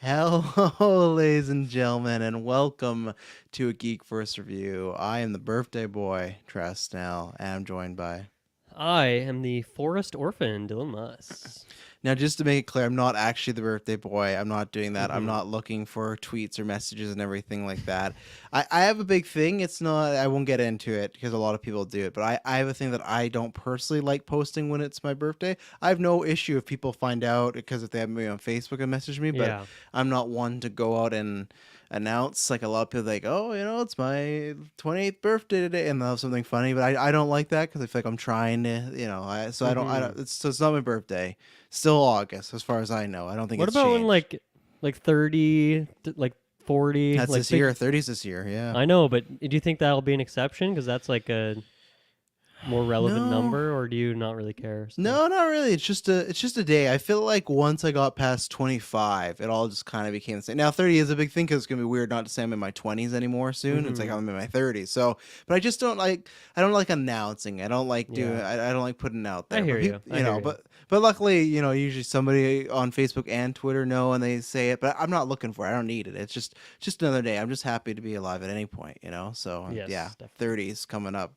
Hello, ladies and gentlemen, and welcome to a GeekVerse review. I am the birthday boy, Trasnell, and I'm joined by... I am the forest orphan, Dylan Muss. Now, just to make it clear, I'm not actually the birthday boy. I'm not doing that. I'm Mm-hmm. not looking for tweets or messages and everything like that. I have a big thing. It's not... I won't get into it because a lot of people do it, but I have a thing that I don't personally like posting when it's my birthday. I have no issue if people find out because if they have me on Facebook and message me, but Yeah. I'm not one to go out and announce like a lot of people like, oh, it's my 28th birthday today, and they'll have something funny, but I don't like that because I feel like I'm trying to, I don't, it's not my birthday. Still August as far as I know. I don't think What it's about changed. when like 30, like 40? That's like this year. 30's this year. Yeah. I know, but do you think that'll be an exception? Because that's like a more relevant No. number, or do you not really care? No, not really. It's just a day. I feel like once I got past 25, it all just kind of became the same. Now 30 is a big thing because it's gonna be weird not to say I'm in my 20s anymore soon. It's like Mm-hmm. I'm in my 30s. So, but I just don't like. I don't like announcing. I don't like doing. Yeah. I don't like putting it out there. I hear But you. I you hear know, you. but luckily, usually somebody on Facebook and Twitter know and they say it. But I'm not looking for it. I don't need it. It's just another day. I'm just happy to be alive at any point. So Yes, yeah, definitely. 30s coming up.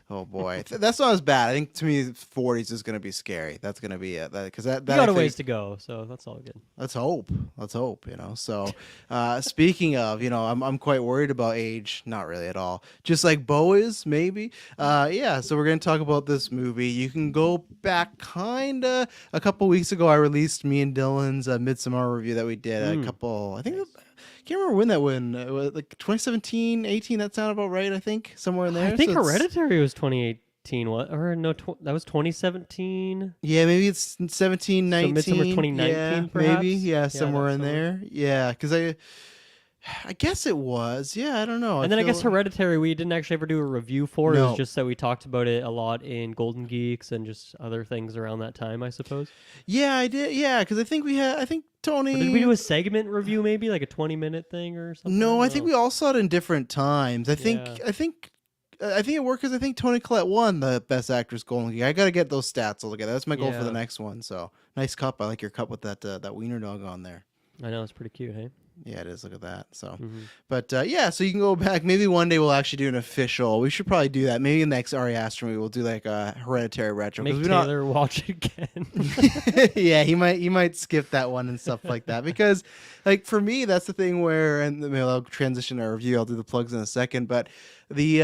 Oh boy, that's not as bad. I think to me, 40s is gonna be scary. That's gonna be it. Because that You I got a think, ways to go, so that's all good. let's hope. Let's hope. So, speaking of, I'm quite worried about age. Not really at all. Just like Beau is, maybe. Yeah. So we're gonna talk about this movie. You can go back kinda a couple weeks ago. I released me and Dylan's Midsummer review that we did. A couple. I think. Nice. I can't remember when that went. It was like 2017, 18. That sounded about right. I think somewhere in there. I think So Hereditary was 2018. What? Or no, that was 2017. yeah, maybe it's 17, 19. Midsummer 2019, yeah, perhaps? maybe. Yeah, Yeah, somewhere that in sounds- there. Yeah, because I guess it was. Yeah, I don't know. And then I guess Hereditary we didn't actually ever do a review for. It No. was just that we talked about it a lot in Golden Geeks and just other things around that time, I suppose. Yeah, I did. Yeah, because I think Tony. Or did we do a segment review, maybe like a 20-minute thing or something? No, I think we all saw it in different times. I think it worked because I think Tony Collette won the Best Actress Golden Geek. I got to get those stats all together. That's my goal for the Yeah. next one. So nice cup. I like your cup with that wiener dog on there. I know, it's pretty cute, hey? Yeah, it is. Look at that. So, Mm-hmm. but yeah, so you can go back. Maybe one day we'll actually do an official. We should probably do that. Maybe in the next Ari Aster movie we'll do like a Hereditary retro. Make we're Taylor watch it again. not. Yeah, he might skip that one and stuff like that because, like for me, that's the thing where and maybe I'll transition our review. I'll do the plugs in a second, but the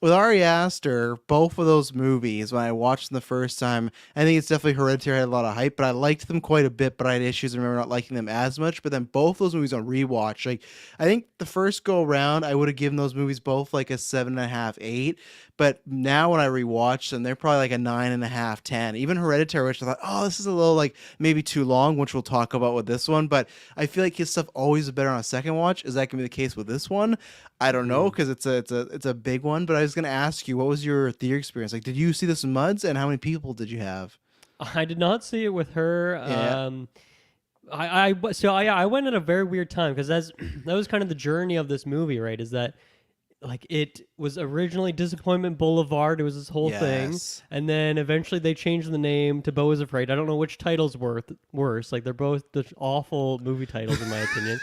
with Ari Aster, both of those movies, when I watched them the first time, I think it's definitely Hereditary had a lot of hype, but I liked them quite a bit, but I had issues. I remember not liking them as much. But then both those movies on rewatch, like I think the first go around, I would have given those movies both like a 7.5, 8. But now when I rewatch them, they're probably like a 9.5, 10. Even Hereditary, which I thought, oh, this is a little like maybe too long, which we'll talk about with this one. But I feel like his stuff always is better on a second watch. Is that gonna be the case with this one? I don't know because it's a big one. But I was gonna ask you, what was your theater experience like? Did you see this in Muds, and how many people did you have? I did not see it with her. Yeah. I went at a very weird time because that was kind of the journey of this movie, right? Is that like it was originally Disappointment Boulevard. It was this whole thing, Yes. and then eventually they changed the name to Beau is Afraid. I don't know which title's worse. Like they're both the awful movie titles in my opinion.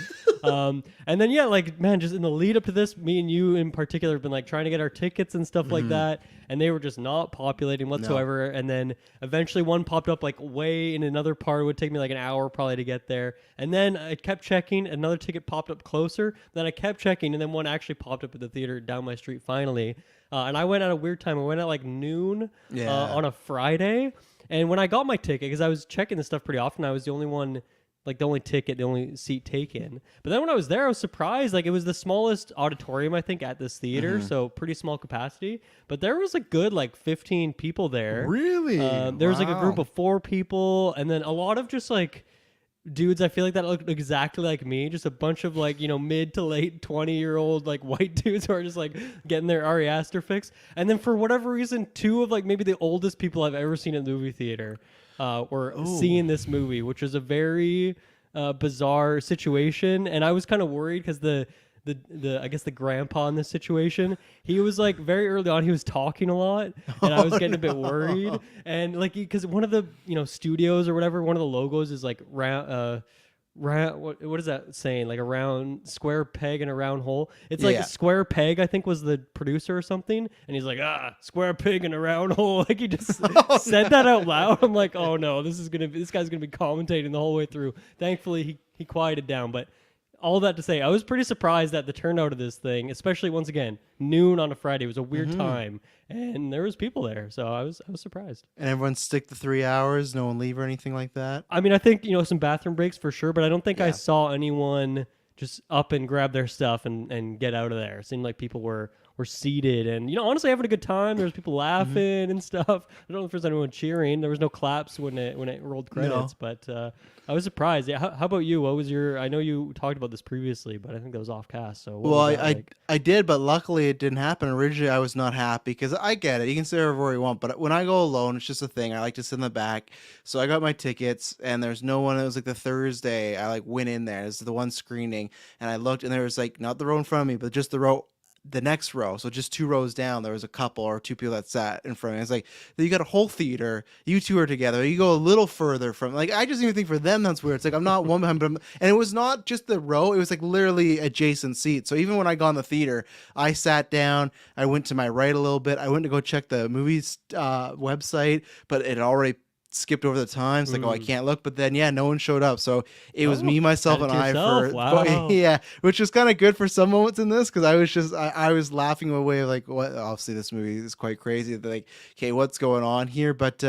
And then yeah, like man, just in the lead up to this, me and you in particular have been like trying to get our tickets and stuff like that, and they were just not populating whatsoever. And then eventually one popped up like way in another part. It would take me like an hour probably to get there, and then I kept checking. Another ticket popped up closer. Then I kept checking, and then one actually popped up at the theater down my street finally. And I went at a weird time. I went at like noon on a Friday. And when I got my ticket, because I was checking this stuff pretty often, I was the only one, like the only ticket, the only seat taken. But then when I was there, I was surprised. Like it was the smallest auditorium, I think, at this theater. So pretty small capacity. But there was a good like 15 people there. Really? There was like a group Wow. of 4 people. And then a lot of just like dudes I feel like that looked exactly like me, just a bunch of like mid to late 20-year-old like white dudes who are just like getting their Ari Aster fix. And then for whatever reason 2 of like maybe the oldest people I've ever seen in the movie theater were seeing this movie, which was a very bizarre situation. And I was kind of worried because the I guess the grandpa in this situation, he was like very early on, he was talking a lot, and I was getting a bit worried. And like, because one of the studios or whatever, one of the logos is like round, round. What is that saying? Like a round square peg in a round hole. It's like Yeah. Square Peg, I think, was the producer or something, and he's like, square peg in a round hole. Like he just Oh, said that out loud. I'm like, oh no, this guy's gonna be commentating the whole way through. Thankfully, he quieted down, but. All that to say, I was pretty surprised at the turnout of this thing, especially once again noon on a Friday. It was a weird time, and there was people there, so I was surprised. and everyone stick to 3 hours, no one leave or anything like that. I mean, I think some bathroom breaks for sure, but I don't think I Yeah. saw anyone just up and grab their stuff and get out of there. It seemed like people were seated and honestly having a good time. There was people laughing and stuff. I don't know if there's anyone cheering. There was no claps when it rolled credits, but I was surprised. Yeah, how about you? What was your? I know you talked about this previously, but I think that was off cast. So what Well, was that like? I did, but luckily it didn't happen. Originally, I was not happy because I get it. You can sit wherever you want, but when I go alone, it's just a thing. I like to sit in the back. So I got my tickets, and there's no one. It was like the Thursday. I like went in there. It's the one screening, and I looked, and there was like not the row in front of me, but just the next row. So just 2 rows down, there was a couple or two people that sat in front of me. It's like, you got a whole theater. You two are together. You go a little further from, like, I just even think for them that's weird. It's like, I'm not one behind, and it was not just the row. It was like literally adjacent seats. So even when I got in the theater, I sat down. I went to my right a little bit. I went to go check the movies website, but it had already skipped over the time. It's like, oh, I can't look. But then, yeah, no one showed up. So it was me, myself, Had and it to I yourself. for, Wow. yeah, which was kind of good for some moments in this because I was just, I was laughing away like, what? Obviously, this movie is quite crazy. They're like, okay, what's going on here? But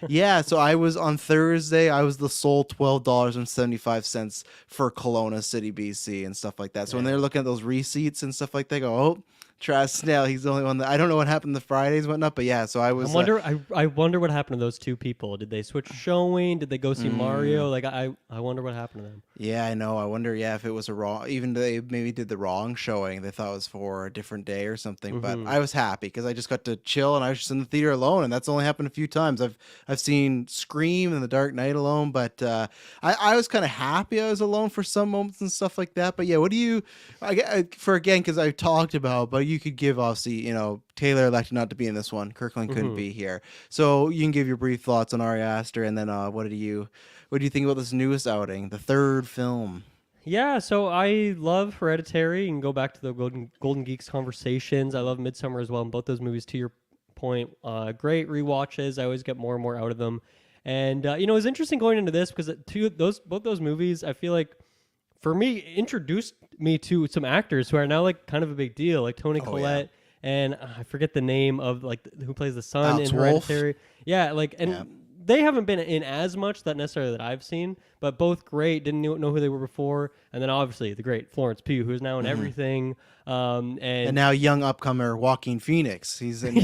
yeah, so I was on Thursday, I was the sole $12.75 for Kelowna City, BC, and stuff like that. So when they're looking at those receipts and stuff like that, they go, oh, Travis Snell, he's the only one that I don't know what happened the Fridays and whatnot, but yeah, so I was I wonder what happened to those two people. Did they switch showing? Did they go see Mario? Like I wonder what happened to them. yeah, I know. I wonder, yeah, if it was a wrong, even they maybe did the wrong showing. They thought it was for a different day or something. But I was happy because I just got to chill and I was just in the theater alone, and that's only happened a few times. I've seen Scream and The Dark Knight alone, but I was kind of happy I was alone for some moments and stuff like that. But yeah, what do you, for again, because I talked about, but you could give obviously, Taylor elected not to be in this one. Kirklin couldn't be here, so you can give your brief thoughts on Ari Aster, and then what do you think about this newest outing, the third film? Yeah, so I love Hereditary. You can go back to the Golden Geeks conversations. I love Midsummer as well, and both those movies, to your point, great rewatches. I always get more and more out of them. And it was interesting going into this because both those movies, I feel like, for me, introduced me to some actors who are now like kind of a big deal, like Toni Collette and I forget the name of like who plays the son Alex in Wolff. Hereditary. Yeah, like they haven't been in as much that necessarily that I've seen, but both great. Didn't know who they were before, and then obviously the great Florence Pugh, who is now in everything. And now young upcomer Joaquin Phoenix. He's in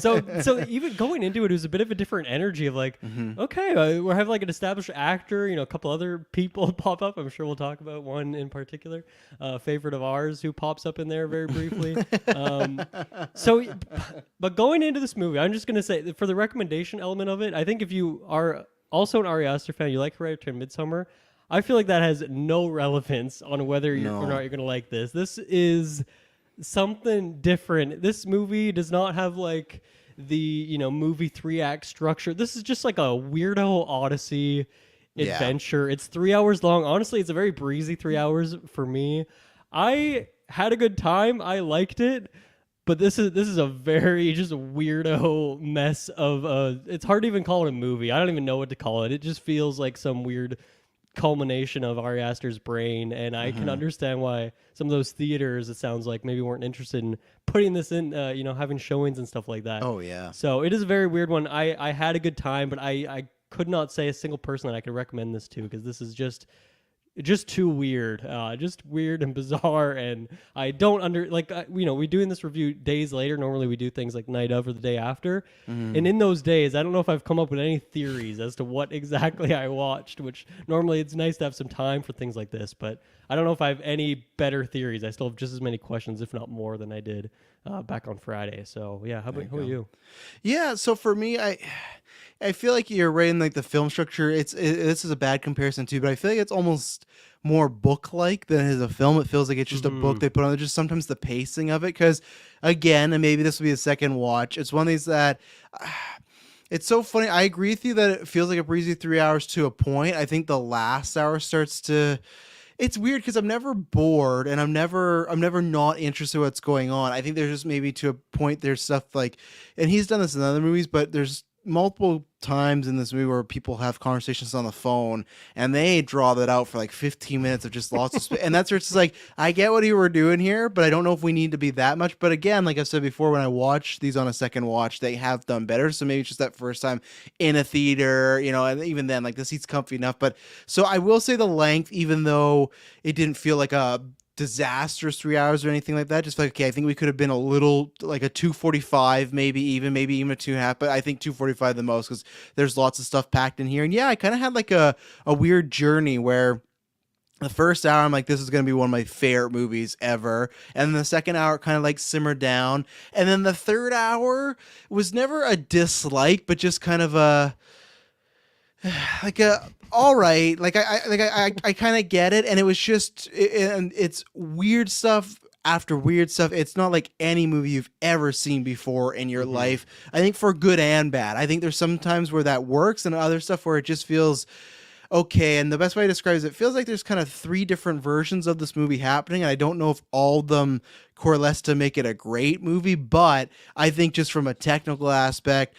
so even going into it was a bit of a different energy of like, okay, we have like an established actor, a couple other people pop up. I'm sure we'll talk about one in particular, favorite of ours who pops up in there very briefly. But going into this movie, I'm just gonna say for the recommendation element of it, I think if you are also an Ari Aster fan, you like Hereditary and Midsummer, I feel like that has no relevance on whether or not you're going to like this. This is something different. This movie does not have like the, movie 3-act structure. This is just like a weirdo odyssey adventure. It's 3 hours long. Honestly, it's a very breezy 3 hours for me. I had a good time. I liked it. But this is a very just weirdo mess of it's hard to even call it a movie. I don't even know what to call it. It just feels like some weird culmination of Ari Aster's brain, and I can understand why some of those theaters, it sounds like, maybe weren't interested in putting this in, having showings and stuff like that. Oh yeah. So it is a very weird one. I had a good time, but I could not say a single person that I could recommend this to because this is just too weird, just weird and bizarre, and I don't we do in this review days later. Normally we do things like night of or the day after, and in those days I don't know if I've come up with any theories as to what exactly I watched, which normally it's nice to have some time for things like this, but I don't know if I have any better theories. I still have just as many questions, if not more, than I did back on Friday. So yeah, how about you? Yeah, so for me, I feel like you're right in like the film structure. This is a bad comparison too, but I feel like it's almost more book-like than it is a film. It feels like it's just a book they put on. Just sometimes the pacing of it, because again, and maybe this will be a second watch, it's one of these that It's so funny. I agree with you that it feels like a breezy 3 hours to a point. I think the last hour starts to. It's weird because I'm never bored and I'm never not interested in what's going on. I think there's just maybe to a point there's stuff like, and he's done this in other movies, but there's multiple times in this movie where people have conversations on the phone and they draw that out for like 15 minutes of just lots of and that's where it's just like, I get what you were doing here, but I don't know if we need to be that much. But again, like I've said before, when I watch these on a second watch, they have done better. So maybe it's just that first time in a theater, and even then, like the seat's comfy enough. But so I will say the length, even though it didn't feel like a disastrous 3 hours or anything like that. Just like, okay, I think we could have been a little like a 2:45, maybe even a 2.5, but I think 2:45 the most because there's lots of stuff packed in here. And yeah, I kind of had like a weird journey where the first hour I'm like, this is going to be one of my favorite movies ever. And then the second hour kind of like simmered down. And then the third hour was never a dislike, but just kind of a like a all right, like I kind of get it, and it was just and it's weird stuff after weird stuff. It's not like any movie you've ever seen before in your life. I think for good and bad. I think there's some times where that works and other stuff where it just feels okay. And the best way to describe it is it feels like there's kind of three different versions of this movie happening, and I don't know if all of them coalesce to make it a great movie, but I think just from a technical aspect,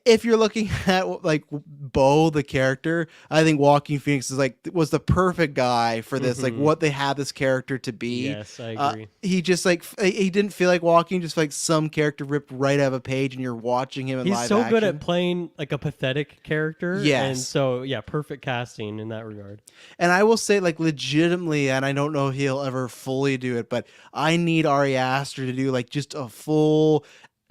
if you're looking at like Beau the character, I think Joaquin Phoenix was the perfect guy for this, like what they had this character to be. Yes, I agree. He just like he didn't feel like Joaquin, just like some character ripped right out of a page and you're watching him in He's live so action. good at playing like a pathetic character. Yes. And so, yeah, perfect casting in that regard. And I will say, like, legitimately, and I don't know if he'll ever fully do it, but I need Ari Aster to do like just a full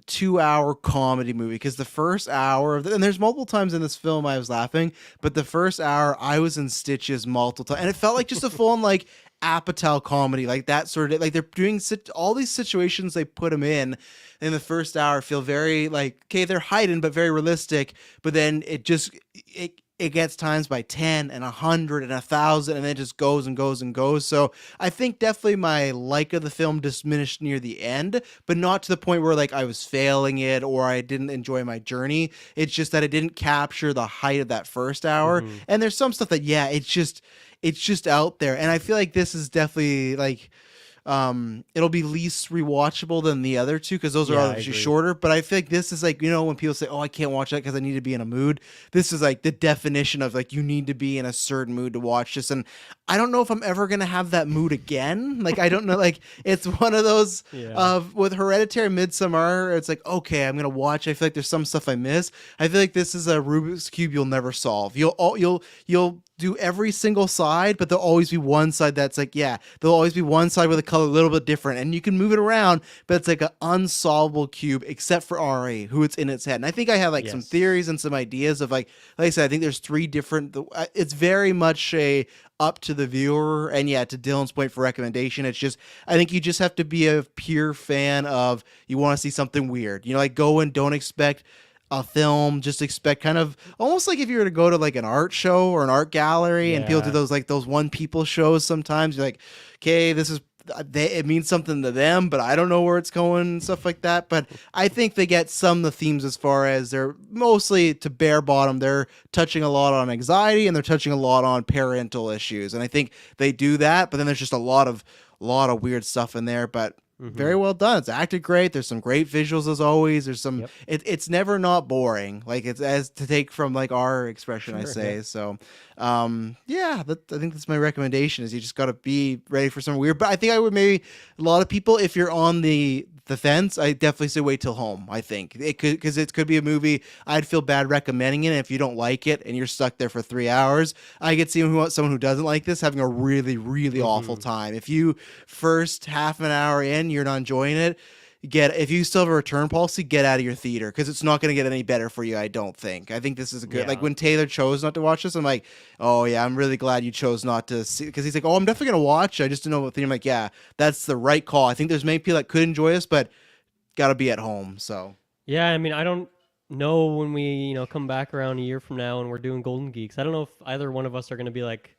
2 hour comedy movie, because the first hour and there's multiple times in this film I was laughing, but the first hour I was in stitches multiple times, and it felt like just a full on like Apatow comedy, like that sort of, like they're doing all these situations they put him in the first hour feel very like, okay, they're hiding but very realistic, but then it gets times by 10 and 100 and 1,000, and then it just goes and goes and goes. So I think definitely my like of the film diminished near the end, but not to the point where like I was failing it or I didn't enjoy my journey. It's just that it didn't capture the height of that first hour. And there's some stuff that, yeah, it's just out there. And I feel like this is definitely like, it'll be least rewatchable than the other two because those are obviously shorter, but I feel like this is like, when people say, oh, I can't watch that because I need to be in a mood, this is like the definition of like, you need to be in a certain mood to watch this. And I don't know if I'm ever gonna have that mood again. Like, I don't know, like it's one of those with Hereditary, Midsommar, it's like, okay, I'm gonna watch, I feel like there's some stuff I miss. I feel like this is a Rubik's Cube you'll never solve. You'll do every single side, but there'll always be one side that's like, yeah, there'll always be one side with a color a little bit different, and you can move it around, but it's like an unsolvable cube, except for Ari, who it's in its head. And I think I have like some theories and some ideas of like I said, I think there's three different. It's very much a up to the viewer, and yeah, to Dylan's point for recommendation, it's just I think you just have to be a pure fan of, you want to see something weird, like go and don't expect a film, just expect kind of almost like if you were to go to like an art show or an art gallery and people do those one people shows sometimes, you're like, okay, this is it means something to them, but I don't know where it's going and stuff like that. But I think they get some of the themes as far as they're mostly to bare bottom. They're touching a lot on anxiety and they're touching a lot on parental issues. And I think they do that, but then there's just a lot of weird stuff in there, but very well done. It's acted great. There's some great visuals as always. There's some, it's never not boring. Like it's as to take from like our expression, I say. So, I think that's my recommendation is you just got to be ready for some weird, but I think I would maybe a lot of people, if you're on the fence, I definitely say wait till home. I think it could, because it could be a movie I'd feel bad recommending it. And if you don't like it and you're stuck there for 3 hours, I could see someone who doesn't like this having a really, really awful time. If you first half an hour in, you're not enjoying it, if you still have a return policy, get out of your theater, because it's not going to get any better for you. I don't think. I think this is a good, like when Taylor chose not to watch this, I'm like, oh yeah, I'm really glad you chose not to see, because he's like, oh, I'm definitely going to watch, I just didn't know what thing. I'm like, yeah, that's the right call. I think there's many people that could enjoy this, but got to be at home. So yeah, I mean, I don't know when we come back around a year from now and we're doing Golden Geeks, I don't know if either one of us are going to be like,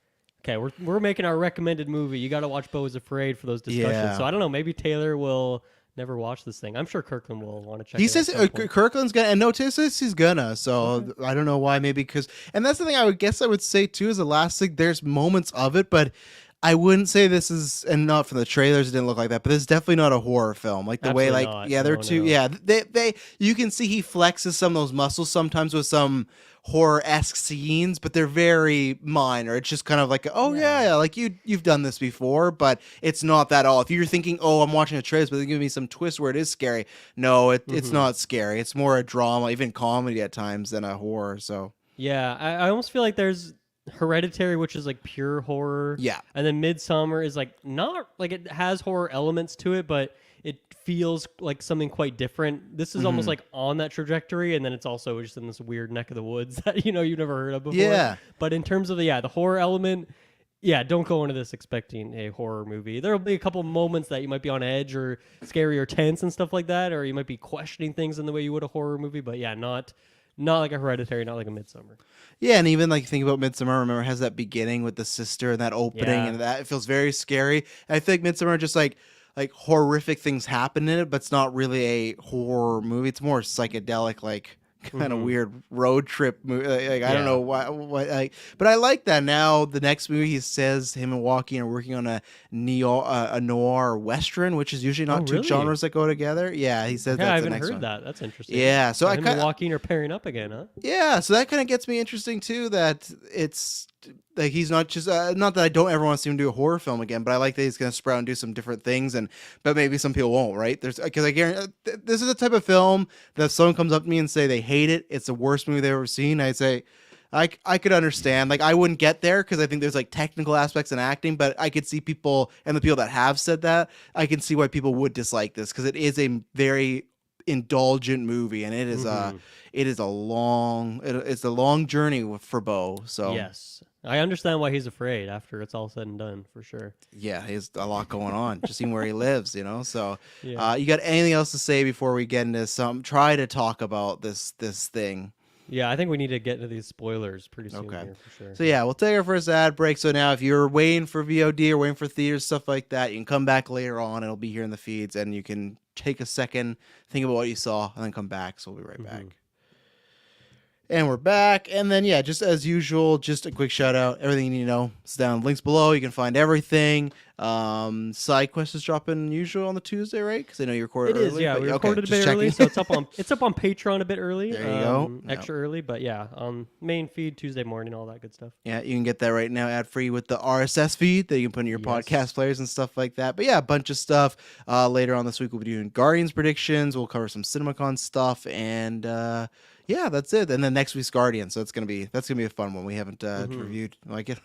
okay, we're making our recommended movie, you got to watch Beau is Afraid for those discussions. So I don't know, maybe Taylor will never watched this thing. I'm sure Kirkland will want to check He it out says at some point. Kirkland's gonna, and no, Tim says he's gonna. So I don't know why. Maybe because, and that's the thing I would say too is the last thing. There's moments of it, but I wouldn't say this is, and not from the trailers, it didn't look like that. But it's definitely not a horror film. Like the way, Absolutely like not. yeah, they're No, too, no. yeah, they you can see he flexes some of those muscles sometimes with some horror-esque scenes, but they're very minor. It's just kind of like, oh yeah, like you've done this before, but it's not that at all. If you're thinking, oh, I'm watching a trailer, but they give me some twist where it is scary. No, it's not scary. It's more a drama, even comedy at times, than a horror. So Yeah, I almost feel like there's Hereditary, which is like pure horror. yeah. And then Midsummer is like not like it has horror elements to it, but it feels like something quite different. This is almost like on that trajectory, and then it's also just in this weird neck of the woods that you've never heard of before. Yeah. But in terms of the horror element, yeah, don't go into this expecting a horror movie. There'll be a couple moments that you might be on edge or scary or tense and stuff like that, or you might be questioning things in the way you would a horror movie. But yeah, not like a Hereditary, not like a Midsummer. Yeah, and even like think about Midsummer. Remember, it has that beginning with the sister and that opening, Yeah. and that it feels very scary. And I think Midsummer just like horrific things happen in it, but it's not really a horror movie. It's more psychedelic, like kind of weird road trip movie. Like I don't know what like, but I like that. Now the next movie, he says him and Joaquin are working on a noir western, which is usually not two really? genres that go together. Yeah, he says Yeah, I that's the haven't next heard one. that. That's interesting. Yeah, so I him kind and of Joaquin are pairing up again, huh? yeah, so that kind of gets me interesting too. That it's like he's not just not that I don't ever want to see him do a horror film again, but I like that he's going to sprout and do some different things. And but maybe some people won't, right? There's because I guarantee this is the type of film that if someone comes up to me and say they hate it, it's the worst movie they've ever seen. I'd say I could understand. Like I wouldn't get there because I think there's like technical aspects in acting, but I could see people and the people that have said that I can see why people would dislike this because it is a very indulgent movie and it is it's a long journey for Beau. So Yes. I understand why he's afraid after it's all said and done, for sure. yeah, he's a lot going on. Just seeing where he lives, So Yeah. you got anything else to say before we get into try to talk about this thing? Yeah, I think we need to get into these spoilers pretty soon Okay. here, for sure. So yeah, we'll take our first ad break. So now if you're waiting for VOD or waiting for theaters, stuff like that, you can come back later on. It'll be here in the feeds and you can take a second, think about what you saw, and then come back. So we'll be right back. And we're back. And then, yeah, just as usual, just a quick shout out. Everything you need to know is down links below. You can find everything. Side quest is dropping usual on the Tuesday, right? Because I know you recorded It early. is, yeah. but- We okay, recorded a just bit early, checking. so it's up on Patreon a bit early. There you go. Extra early, but yeah, on main feed Tuesday morning, all that good stuff. Yeah, you can get that right now ad free with the RSS feed that you can put in your podcast players and stuff like that. But yeah, a bunch of stuff. Later on this week, we'll be doing Guardians predictions. We'll cover some CinemaCon stuff, and yeah, that's it. And then next week's Guardians, so that's gonna be a fun one. We haven't reviewed. Like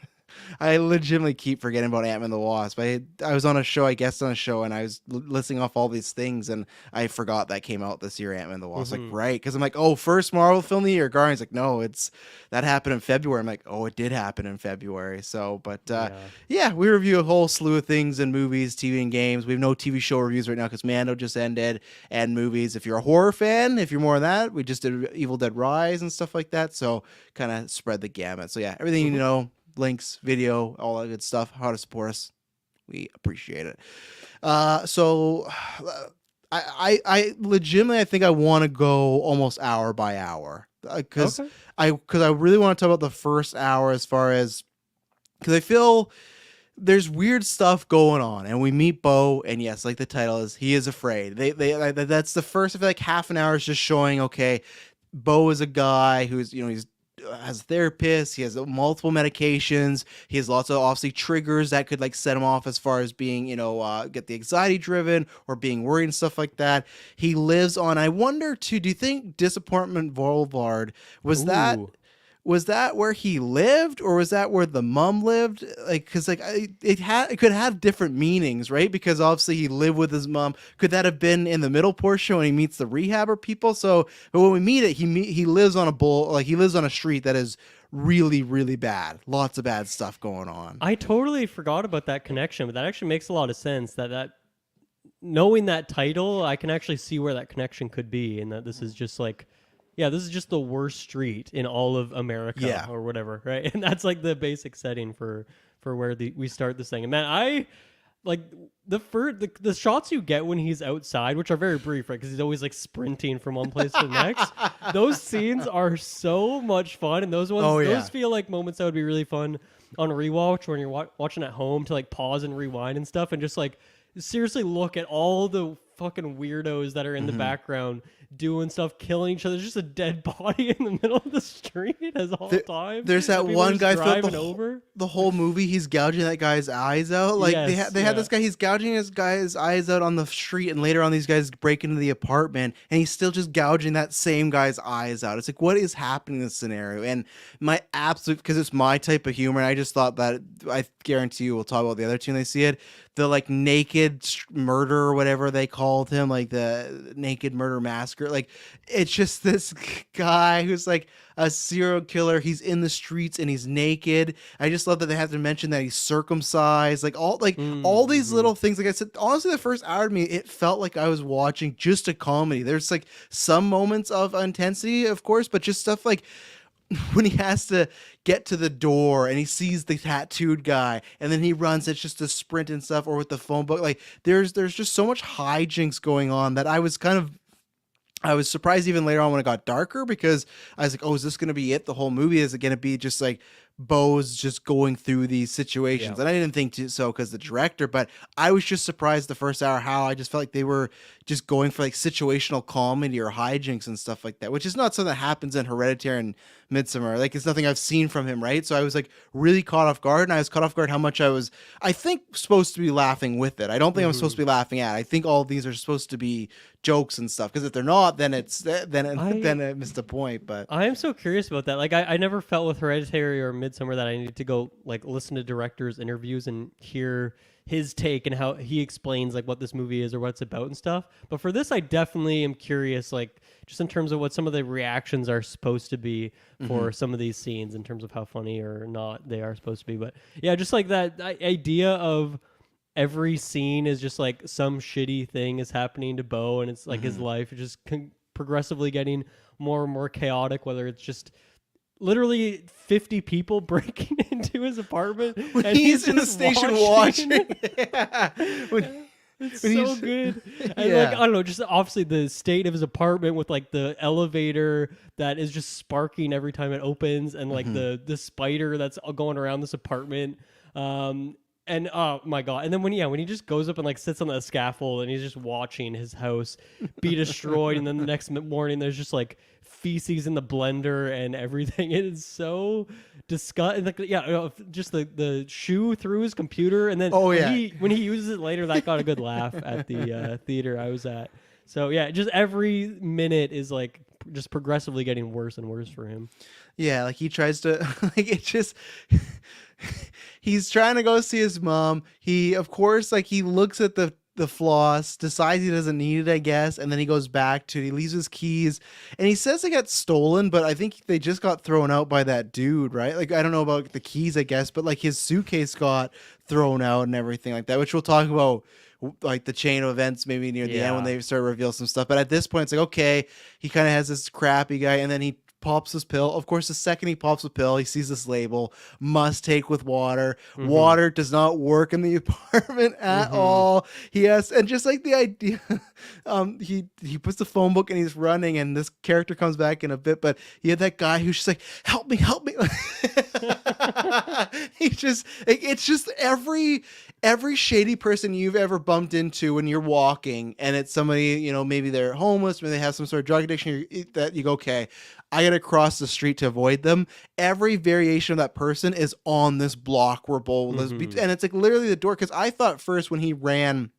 I legitimately keep forgetting about Ant-Man and the Wasp. I was on a show, I guessed on a show, and I was listing off all these things, and I forgot that came out this year, Ant-Man and the Wasp. Like, right? Because I'm like, oh, first Marvel film of the year. Guardians, like, no, that happened in February. I'm like, oh, it did happen in February. So, but yeah, we review a whole slew of things in movies, TV, and games. We have no TV show reviews right now because Mando just ended, and movies. If you're a horror fan, if you're more of that, we just did Evil Dead Rise and stuff like that. So, kind of spread the gamut. So, yeah, everything you know. Links, video, all that good stuff. How to support us, we appreciate it. So I legitimately I think I want to go almost hour by hour because I really want to talk about the first hour as far as because I feel there's weird stuff going on, and we meet Beau, and yes, like the title is, he is afraid. That's the first. I feel like half an hour is just showing. Okay, Beau is a guy who's he's has a therapist, he has multiple medications, he has lots of obviously triggers that could like set him off as far as being get the anxiety driven or being worried and stuff like that. He lives on, I wonder too, do you think Disappointment Boulevard was that where he lived, or was that where the mom lived? Like, because like it could have different meanings, right? Because obviously he lived with his mom. Could that have been in the middle portion when he meets the rehabber people? So, but when we meet it, he lives on he lives on a street that is really, really bad. Lots of bad stuff going on. I totally forgot about that connection, but that actually makes a lot of sense. That knowing that title, I can actually see where that connection could be, and that this is just like. Yeah, this is just the worst street in all of America or whatever, right? And that's like the basic setting for where we start this thing. And man, like the shots you get when he's outside, which are very brief, right? Because he's always like sprinting from one place to the next. Those scenes are so much fun, and those feel like moments that would be really fun on rewatch when you're watching at home to like pause and rewind and stuff, and just like seriously look at all the fucking weirdos that are in the background doing stuff, killing each other. There's just a dead body in the middle of the street as all time. There's that one guy driving over the whole movie. He's gouging that guy's eyes out. Like they had this guy. He's gouging his guy's eyes out on the street, and later on these guys break into the apartment, and he's still just gouging that same guy's eyes out. It's like, what is happening in this scenario? And my absolute, because it's my type of humor, and I just thought that, I guarantee you we'll talk about the other two when they see it. The like naked murder or whatever they called him, like the naked murder massacre. Like, it's just this guy who's like a serial killer. He's in the streets and he's naked. I just love that they have to mention that he's circumcised. Like all these little things. Like I said, honestly, the first hour of me, it felt like I was watching just a comedy. There's like some moments of intensity, of course, but just stuff like when he has to get to the door and he sees the tattooed guy and then he runs, it's just a sprint and stuff, or with the phone book. Like there's just so much hijinks going on that I was surprised even later on when it got darker, because I was like, oh, is this going to be it? The whole movie? Is it going to be just like Beau's just going through these situations? And I didn't think so because the director, but I was just surprised the first hour how I just felt like they were just going for like situational comedy or hijinks and stuff like that, which is not something that happens in Hereditary and Midsommar. Like, it's nothing I've seen from him, right? So I was like really caught off guard, and I was caught off guard how much I think supposed to be laughing with it. I don't think I'm supposed to be laughing at it. I think all of these are supposed to be jokes and stuff, because if they're not, then I missed the point. But I am so curious about that. Like, I never felt with Hereditary or Midsommar that I needed to go like listen to directors' interviews and hear his take and how he explains like what this movie is or what it's about and stuff. But for this, I definitely am curious, like just in terms of what some of the reactions are supposed to be for some of these scenes, in terms of how funny or not they are supposed to be. But yeah, just like that idea of every scene is just like some shitty thing is happening to Beau, and it's like his life is just progressively getting more and more chaotic, whether it's just literally 50 people breaking into his apartment when and he's in the station watching. It's so good. And like, I don't know, just obviously the state of his apartment with like the elevator that is just sparking every time it opens, and like the spider that's going around this apartment. And oh my god! And then when he just goes up and like sits on the scaffold and he's just watching his house be destroyed, and then the next morning there's just like feces in the blender and everything. It is so disgusting. Like, just the shoe through his computer, and then when he uses it later, that got a good laugh at the theater I was at. So yeah, just every minute is like just progressively getting worse and worse for him. Yeah, like he tries to like it just. He's trying to go see his mom. He, of course, like he looks at the floss, decides he doesn't need it, I guess, and then he goes back to it. He leaves his keys, and he says they got stolen, but I think they just got thrown out by that dude, right? Like, I don't know about the keys, I guess, but like his suitcase got thrown out and everything like that, which we'll talk about, like the chain of events maybe near the end when they start to reveal some stuff. But at this point, it's like, okay, he kind of has this crappy guy, and then he pops his pill. Of course, the second he pops a pill, he sees this label, must take with water. Water does not work in the apartment at all. He has, and just like the idea, he puts the phone book and he's running, and this character comes back in a bit, but he had that guy who's just like, help me. He's just, it's just every shady person you've ever bumped into when you're walking, and it's somebody, maybe they're homeless, maybe they have some sort of drug addiction, that you go, okay, I gotta cross the street to avoid them. Every variation of that person is on this block where Beau lives, and it's like literally the door. Because I thought first when he ran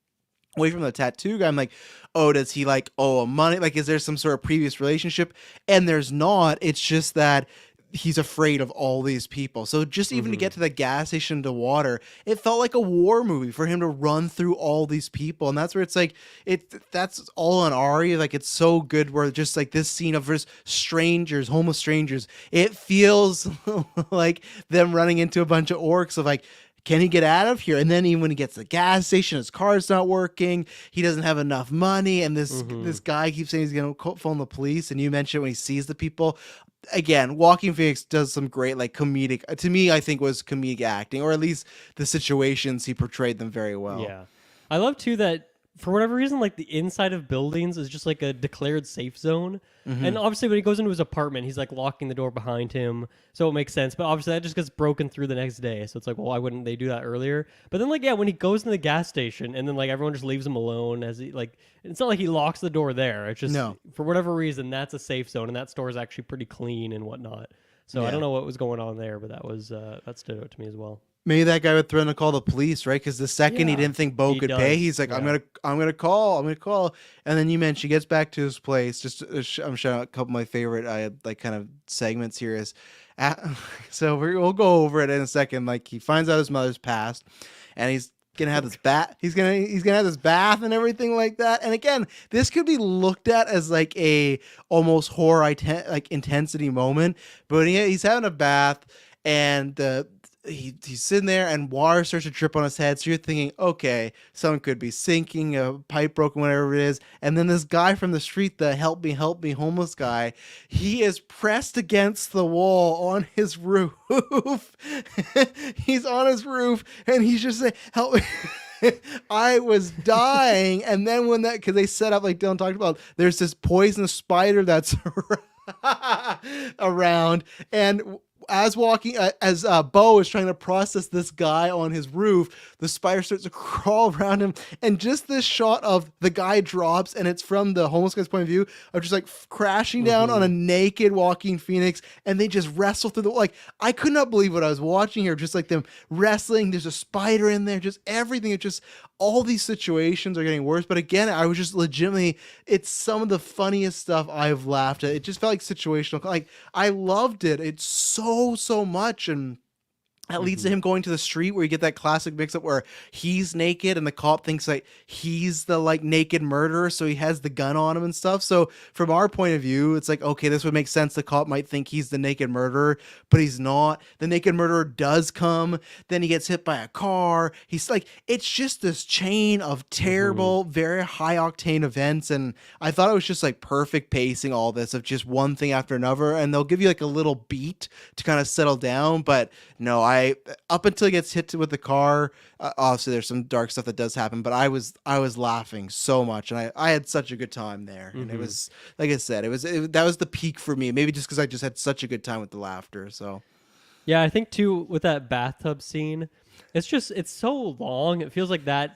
away from the tattoo guy, I'm like, oh, does he like owe him money? Like, is there some sort of previous relationship? And there's not. It's just that he's afraid of all these people. So just even to get to the gas station to water, it felt like a war movie for him to run through all these people. And that's where it's like, that's all on Ari. Like, it's so good where just like this scene of just strangers, homeless strangers, it feels like them running into a bunch of orcs of like, can he get out of here? And then even when he gets to the gas station, his car's not working. He doesn't have enough money, and this guy keeps saying he's going to phone the police. And you mentioned when he sees the people. Again, Joaquin Phoenix does some great like comedic. To me, I think was comedic acting, or at least the situations he portrayed them very well. Yeah, I love too that for whatever reason, like the inside of buildings is just like a declared safe zone. And obviously when he goes into his apartment, he's like locking the door behind him. So it makes sense. But obviously that just gets broken through the next day. So it's like, well, why wouldn't they do that earlier? But then like, yeah, when he goes to the gas station and then like everyone just leaves him alone as he like, it's not like he locks the door there. It's just for whatever reason, that's a safe zone. And that store is actually pretty clean and whatnot. So I don't know what was going on there, but that was, that stood out to me as well. Maybe that guy would threaten to call the police, right? Because the second he didn't think Beau could pay, he's like, I'm gonna call. And then you mentioned he gets back to his place. Just I'm showing out a couple of my favorite like kind of segments here is, so we'll go over it in a second. Like he finds out his mother's passed, and he's gonna have this bath. He's gonna have this bath and everything like that. And again, this could be looked at as like a almost horror like intensity moment, but he's having a bath and he's sitting there and water starts to drip on his head. So you're thinking, okay, someone could be sinking, a pipe broken, whatever it is. And then this guy from the street, the help me homeless guy, he is pressed against the wall on his roof. He's on his roof and he's just saying, help me. I was dying. And then when that, because they set up, like Dylan talked about, there's this poisonous spider that's around. And as Beau is trying to process this guy on his roof, the spider starts to crawl around him, and just this shot of the guy drops, and it's from the homeless guy's point of view of just like crashing down on a naked Joaquin Phoenix, and they just wrestle through like I could not believe what I was watching here, just like them wrestling. There's a spider in there, just everything. It's just all these situations are getting worse. But again, I was just legitimately, it's some of the funniest stuff I've laughed at. It just felt like situational. Like I loved it. It's so much. And that leads to him going to the street where you get that classic mix up where he's naked and the cop thinks like he's the like naked murderer. So he has the gun on him and stuff. So from our point of view, it's like, okay, this would make sense. The cop might think he's the naked murderer, but he's not. The naked murderer does come. Then he gets hit by a car. He's like, it's just this chain of terrible, very high octane events. And I thought it was just like perfect pacing, all this of just one thing after another. And they'll give you like a little beat to kind of settle down. But no, up until he gets hit with the car, obviously there's some dark stuff that does happen, but I was laughing so much, and I had such a good time there. And it was, like I said, that was the peak for me. Maybe just because I just had such a good time with the laughter. So yeah, I think too with that bathtub scene, it's so long. It feels like that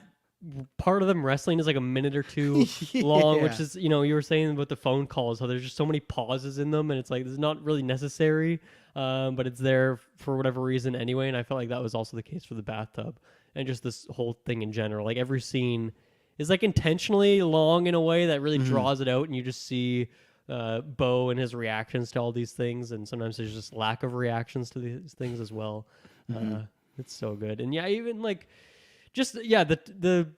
part of them wrestling is like a minute or two long, which is, you were saying about the phone calls, how there's just so many pauses in them, and it's like it's not really necessary. But it's there for whatever reason anyway, and I felt like that was also the case for the bathtub and just this whole thing in general. Like every scene is like intentionally long in a way that really draws it out, and you just see Beau and his reactions to all these things, and sometimes there's just lack of reactions to these things as well. It's so good. And yeah, even like just the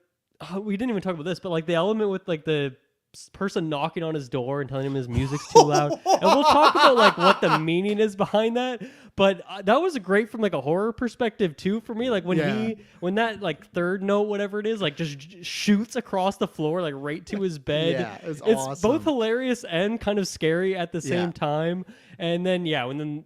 we didn't even talk about this, but like the element with like the person knocking on his door and telling him his music's too loud, and we'll talk about like what the meaning is behind that, but that was great from like a horror perspective too for me. Like when that like third note, whatever it is, like just shoots across the floor like right to his bed. It's awesome. Both hilarious and kind of scary at the same time. And then when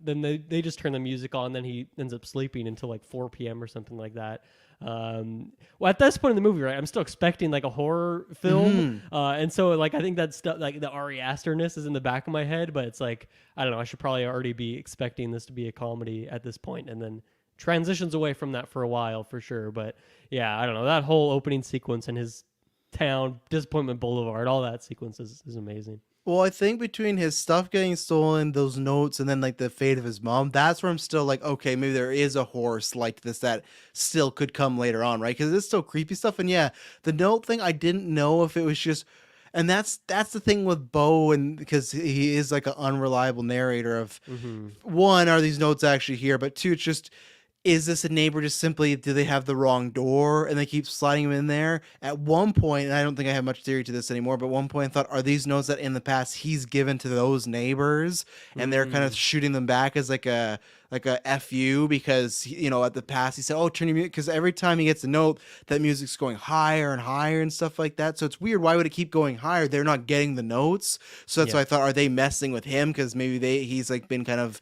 they just turn the music on, then he ends up sleeping until like 4 p.m. or something like that. Well, at this point in the movie, right, I'm still expecting like a horror film, and so like I think that stuff, like the Ari Aster-ness is in the back of my head, but it's like I don't know, I should probably already be expecting this to be a comedy at this point, and then transitions away from that for a while for sure. But yeah, I don't know, that whole opening sequence in his town, Disappointment Boulevard, all that sequence is amazing. Well, I think between his stuff getting stolen, those notes, and then like the fate of his mom, that's where I'm still like, okay, maybe there is a horse like this that still could come later on, right? Because it's still creepy stuff. And yeah, the note thing, I didn't know if it was just, and that's the thing with Beau, and because he is like an unreliable narrator of one, are these notes actually here? But two, it's just, is this a neighbor just simply, do they have the wrong door and they keep sliding him in there? At one point, and I don't think I have much theory to this anymore, but at one point I thought, are these notes that in the past he's given to those neighbors and they're kind of shooting them back as like a like a fu, because at the past he said, oh, turn your music, because every time he gets a note, that music's going higher and higher and stuff like that. So it's weird. Why would it keep going higher? They're not getting the notes. So that's Yeah. why I thought, are they messing with him? Because maybe he's like been kind of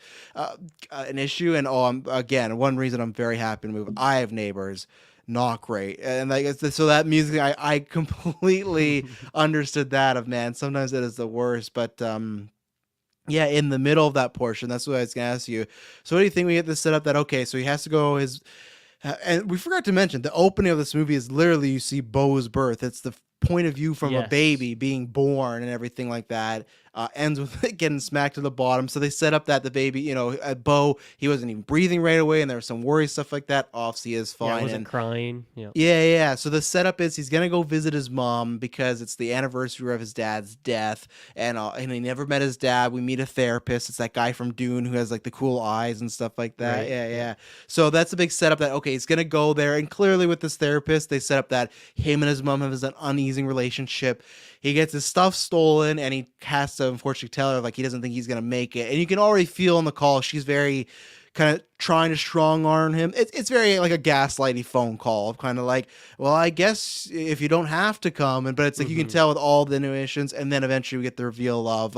an issue. And again, one reason I'm very happy to move. I have neighbors. Not great. And like so that music, I completely understood that of, man, sometimes it is the worst. But yeah, in the middle of that portion, that's what I was gonna ask you. So what do you think? We get this set up that, okay, so he has to go his and we forgot to mention the opening of this movie is literally you see Beau's birth. It's the point of view from a Yes. baby being born and everything like that. Ends with it getting smacked to the bottom. So they set up that the baby, Beau, he wasn't even breathing right away, and there was some worry stuff like that. Obviously, he is Yeah, I fine. wasn't And crying. Yeah. yeah. So the setup is he's gonna go visit his mom because it's the anniversary of his dad's death, and he never met his dad. We meet a therapist. It's that guy from Dune who has like the cool eyes and stuff like that. Right. Yeah. So that's a big setup that, okay, he's gonna go there, and clearly with this therapist, they set up that him and his mom have an uneasy relationship. He gets his stuff stolen, and he has to unfortunately tell her like he doesn't think he's gonna make it, and you can already feel in the call she's very kind of trying to strong arm him. It's very like a gaslighty phone call of kind of like, well, I guess if you don't have to come, but it's like you can tell with all the intuitions, and then eventually we get the reveal of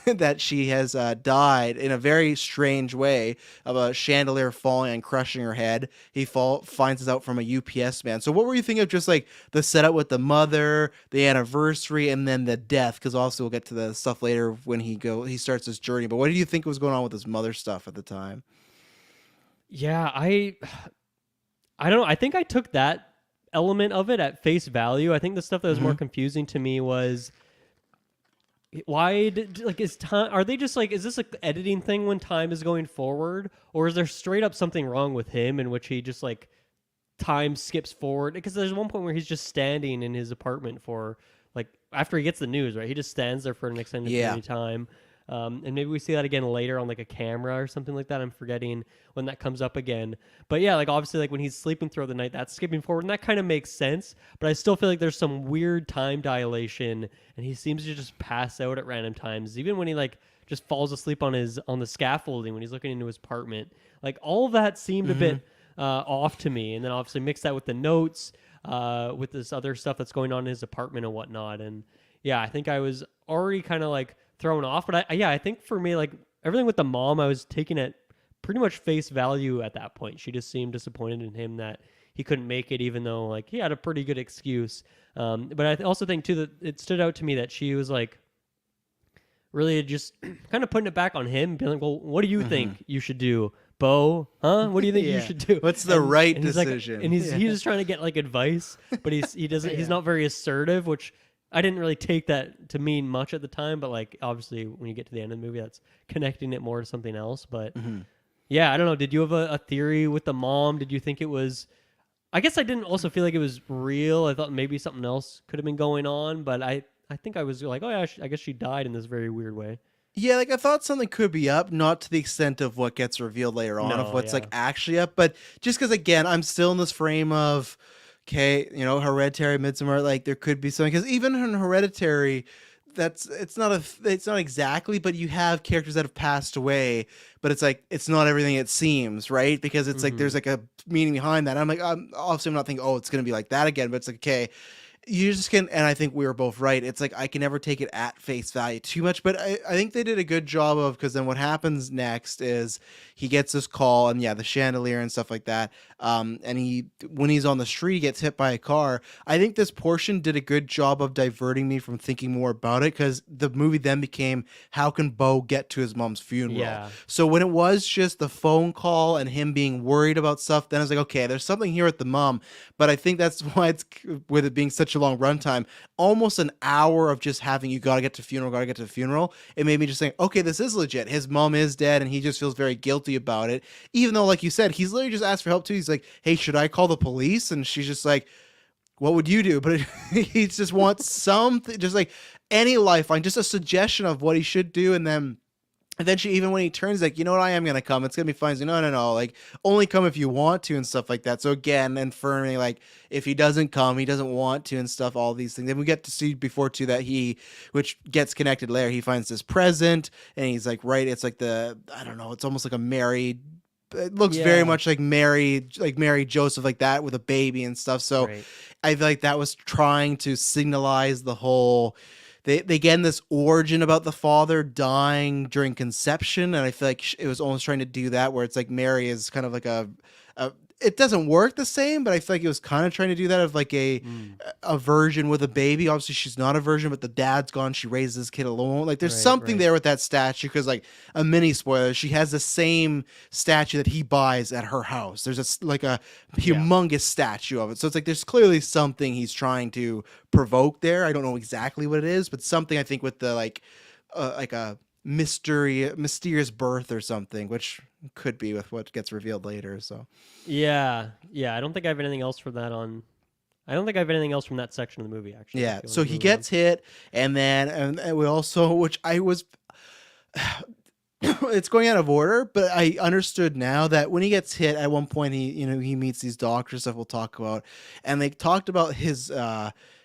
that she has died in a very strange way of a chandelier falling and crushing her head. He finds this out from a UPS man. So what were you thinking of just like the setup with the mother, the anniversary, and then the death? Because also we'll get to the stuff later when he starts his journey. But what do you think was going on with his mother stuff at the time? Yeah, I don't know. I think I took that element of it at face value. I think the stuff that was more confusing to me was why did, like, is time, are they just like, is this an editing thing when time is going forward, or is there straight up something wrong with him in which he just like time skips forward? Because there's one point where he's just standing in his apartment for like after he gets the news, right? He just stands there for an extended period of time. And maybe we see that again later on like a camera or something like that. I'm forgetting when that comes up again. But yeah, like obviously like when he's sleeping throughout the night, that's skipping forward, and that kind of makes sense. But I still feel like there's some weird time dilation, and he seems to just pass out at random times. Even when he like just falls asleep on the scaffolding when he's looking into his apartment. Like all of that seemed a bit off to me. And then obviously mix that with the notes, with this other stuff that's going on in his apartment and whatnot. And yeah, I think I was already kind of like thrown off. But I think for me, like everything with the mom, I was taking at pretty much face value at that point. She just seemed disappointed in him that he couldn't make it, even though like he had a pretty good excuse. But I also think too that it stood out to me that she was like really just kind of putting it back on him, being like, well, what do you think you should do, Beau? Huh? What do you think you should do? What's the right and he's like, decision? and he's just trying to get like advice, but he doesn't, he's not very assertive, which I didn't really take that to mean much at the time, but like obviously when you get to the end of the movie, that's connecting it more to something else. But yeah, I don't know. Did you have a theory with the mom? Did you think it was? I guess I didn't also feel like it was real. I thought maybe something else could have been going on, but I think I was like, oh yeah, I guess she died in this very weird way. Yeah, like I thought something could be up, not to the extent of what gets revealed later on, of what's like actually up, but just because again, I'm still in this frame of, okay, Hereditary, Midsommar, like there could be something, because even in Hereditary, it's not exactly, but you have characters that have passed away, but it's like it's not everything it seems, right? Because it's like there's like a meaning behind that. I'm like, obviously I'm not thinking, oh, it's gonna be like that again, but it's like, okay, you just can, and I think we were both right. It's like I can never take it at face value too much, but I think they did a good job of, because then what happens next is he gets this call, and yeah, the chandelier and stuff like that. And when he's on the street, he gets hit by a car. I think this portion did a good job of diverting me from thinking more about it, because the movie then became, how can Beau get to his mom's funeral? Yeah. So when it was just the phone call and him being worried about stuff, then I was like, okay, there's something here with the mom. But I think that's why it's, with it being such a long runtime, almost an hour of just having you gotta get to the funeral, it made me just think, okay, this is legit. His mom is dead, and he just feels very guilty about it. Even though, like you said, he's literally just asked for help too. He's like, hey, should I call the police? And she's just like, what would you do? But he just wants something, just like any lifeline, just a suggestion of what he should do. And then eventually, even when he turns, like, you know what, I am gonna come. It's gonna be fine. He's like, no, no, no. Like, only come if you want to and stuff like that. So again, affirming like if he doesn't come, he doesn't want to and stuff. All these things. Then we get to see before too that which gets connected later. He finds this present and he's like, right. It's like I don't know. It's almost like a married. It looks very Yeah. much like Mary Joseph, like that with a baby and stuff. So Right. I feel like that was trying to signalize the whole. They get in this origin about the father dying during conception, and I feel like it was almost trying to do that, where it's like Mary is kind of like a it doesn't work the same, but I feel like it was kind of trying to do that of like Mm. a virgin with a baby. Obviously, she's not a virgin, but the dad's gone. She raises this kid alone. Like, there's Right. something Right. there with that statue because, like, a mini spoiler, she has the same statue that he buys at her house. There's like a Yeah. humongous statue of it. So it's like there's clearly something he's trying to provoke there. I don't know exactly what it is, but something I think with the like a mysterious birth or something, which could be with what gets revealed later. So Yeah. Yeah. I don't think I have anything else from that on. I don't think I have anything else from that section of the movie, actually. yeah, If you so want to he move on. gets hit, and then and we also, which I was. It's going out of order, but I understood now that when he gets hit at one point, he meets these doctors that we'll talk about, and they talked about his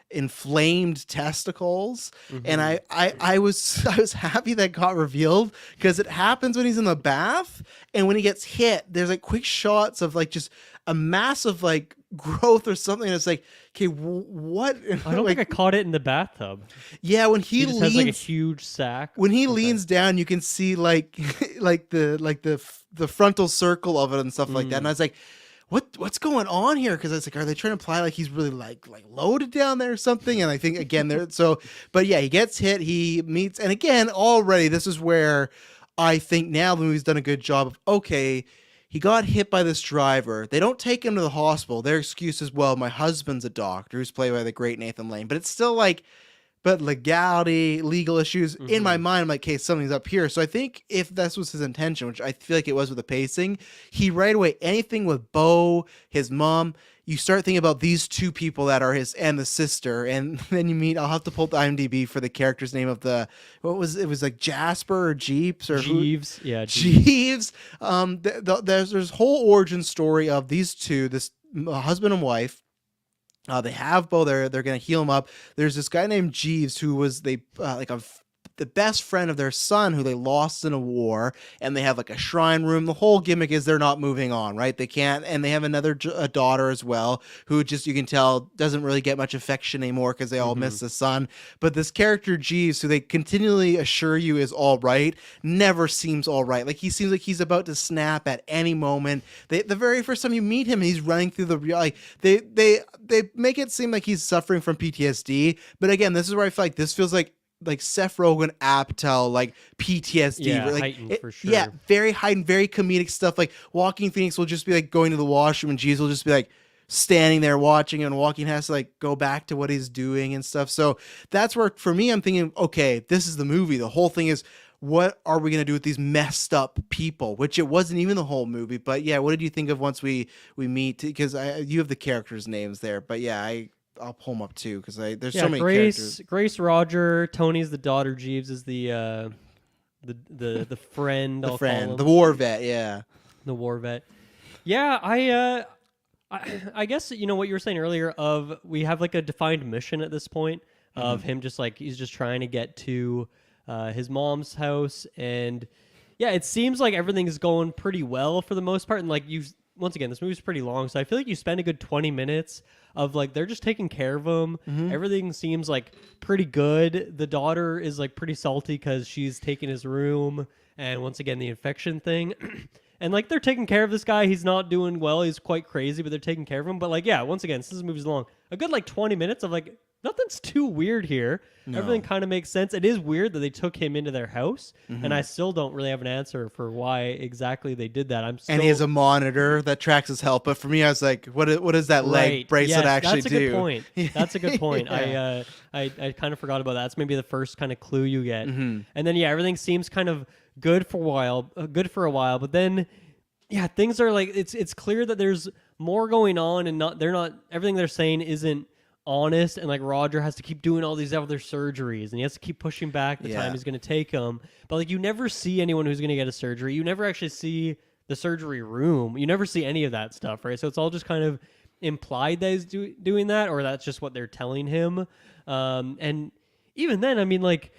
inflamed testicles, and Mhm. I was I was happy that got revealed because it happens when he's in the bath, and when he gets hit, there's like quick shots of like just a massive like growth or something. And it's like, okay, what? I don't like, think I caught it in the bathtub. yeah, when He he just has like a leans huge sack. when he Okay. leans down, you can see like the frontal circle of it and stuff like that. And I Mm. was like, what's going on here? Because I was like, are they trying to imply like he's really like loaded down there or something? And I think again there, so, but yeah, he gets hit, he meets, and again already this is where I think now the movie's done a good job of, okay, he got hit by this driver. They don't take him to the hospital. Their excuse is, well, my husband's a doctor, who's played by the great Nathan Lane. But it's still like, but legality, legal issues in my Mhm. mind, I'm like, okay, something's up here. So I think if this was his intention, which I feel like it was with the pacing, he right away, anything with Beau, his mom, you start thinking about these two people that are his and the sister, and then you meet. I'll have to pull up the IMDb for the character's name of it was like Jasper or Jeeps or who. Jeeves. Yeah. Jeeves. Jeeves. There's whole origin story of these two, this husband and wife. They have Beau. They're gonna heal him up. There's this guy named Jeeves who was the best friend of their son who they lost in a war, and they have like a shrine room. The whole gimmick is they're not moving on, right? They can't, and they have a daughter as well who just, you can tell, doesn't really get much affection anymore because they all miss Mhm. the son. But this character Jeeves, who they continually assure you is all right, never seems all right. Like, he seems like he's about to snap at any moment. The very first time you meet him, he's running through like they make it seem like he's suffering from PTSD. But again, this is where I feel like this feels like Seth Rogen Apatow, like PTSD, Yeah, like heightened for sure. yeah, very heightened, very comedic stuff. Like Walking Phoenix will just be like going to the washroom, and Jeeves will just be like standing there watching, and Walking has to like go back to what he's doing and stuff. So that's where, for me, I'm thinking, okay, this is the movie. The whole thing is, what are we gonna do with these messed up people? Which it wasn't even the whole movie, but yeah, what did you think of once we meet? Because you have the characters' names there, but yeah, I'll pull them up too because there's so many characters. Grace Roger, Tony's the daughter. Jeeves is the friend. The I'll friend, call the him, war vet, yeah. the war vet. Yeah, I guess you know what you were saying earlier. Of we have like a defined mission at this point of him just like he's just trying to get to his mom's house, and yeah, it seems like everything's going pretty well for the most part. And like once again, this movie's pretty long, so I feel like you spend a good 20 minutes of like they're just taking care of him. Everything seems like pretty good. The daughter is like pretty salty because she's taking his room, and once again the infection thing. And like they're taking care of this guy. He's not doing well. He's quite crazy, but they're taking care of him. But like, yeah, once again, since this movie's long, a good like 20 minutes of like nothing's too weird here. No. Everything kind of makes sense. It is weird that they took him into their house, and I still don't really have an answer for why exactly they did that. And he has a monitor that tracks his health. But for me, I was like, what does that leg Right. bracelet Yes, actually that's a do? good point. That's a good point. Yeah. I kind of forgot about that. That's maybe the first kind of clue you get. Mm-hmm. And then yeah, everything seems kind of good for a while, but then yeah, things are like it's clear that there's more going on, and everything they're saying isn't honest, and like Roger has to keep doing all these other surgeries, and he has to keep pushing back the time he's going to take them. But like you never see anyone who's going to get a surgery. You never actually see the surgery room. You never see any of that stuff, right? So it's all just kind of implied that he's doing that, or that's just what they're telling him. And even then, I mean, like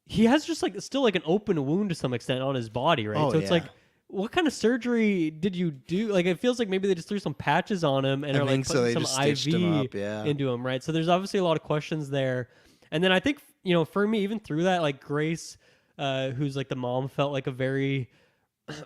he has just like still like an open wound to some extent on his body, right? Oh, So it's like, what kind of surgery did you do? Like, it feels like maybe they just threw some patches on him and are like putting some IV into him, right? So there's obviously a lot of questions there. And then I think, you know, for me, even through that, like Grace, who's like the mom, felt like a very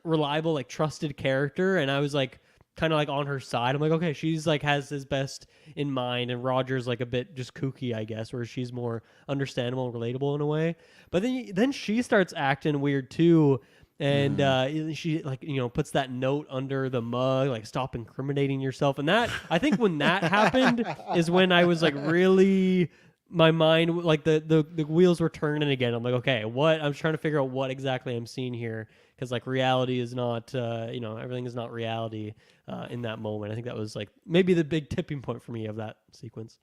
reliable, like trusted character. And I was like, kind of like on her side. I'm like, okay, she's like has his best in mind, and Roger's like a bit just kooky, I guess, where she's more understandable and relatable in a way. But then she starts acting weird too. And she like, you know, puts that note under the mug, like stop incriminating yourself. And that, I think when that happened is when I was like really, my mind, like the wheels were turning again. I'm like, okay, what? I'm trying to figure out what exactly I'm seeing here. Because like reality is not, you know, everything is not reality in that moment. I think that was like maybe the big tipping point for me of that sequence.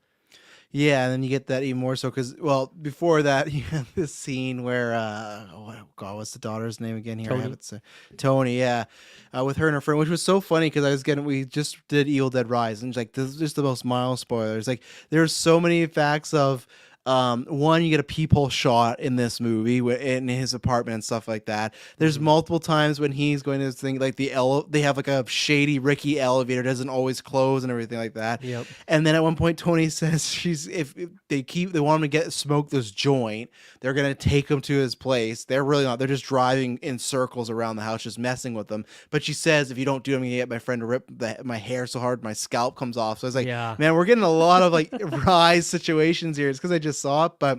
Yeah, and then you get that even more so because, well, before that, you have this scene where, oh God, what's the daughter's name again here? Tony. I have it. Tony, yeah, with her and her friend, which was so funny because we just did Evil Dead Rise, and like this is just the most mild spoilers. Like there's so many facts of. One, you get a peephole shot in this movie in his apartment and stuff like that. There's multiple times when he's going to think like they have like a shady Ricky elevator, doesn't always close and everything like that. Yep. And then at one point, Tony says if they want him to smoke this joint, they're gonna take him to his place. They're really not. They're just driving in circles around the house, just messing with them. But she says, if you don't do it, I'm gonna get my friend to rip my hair so hard my scalp comes off. So I was like, man, we're getting a lot of like Rise situations here. It's because I just saw it, but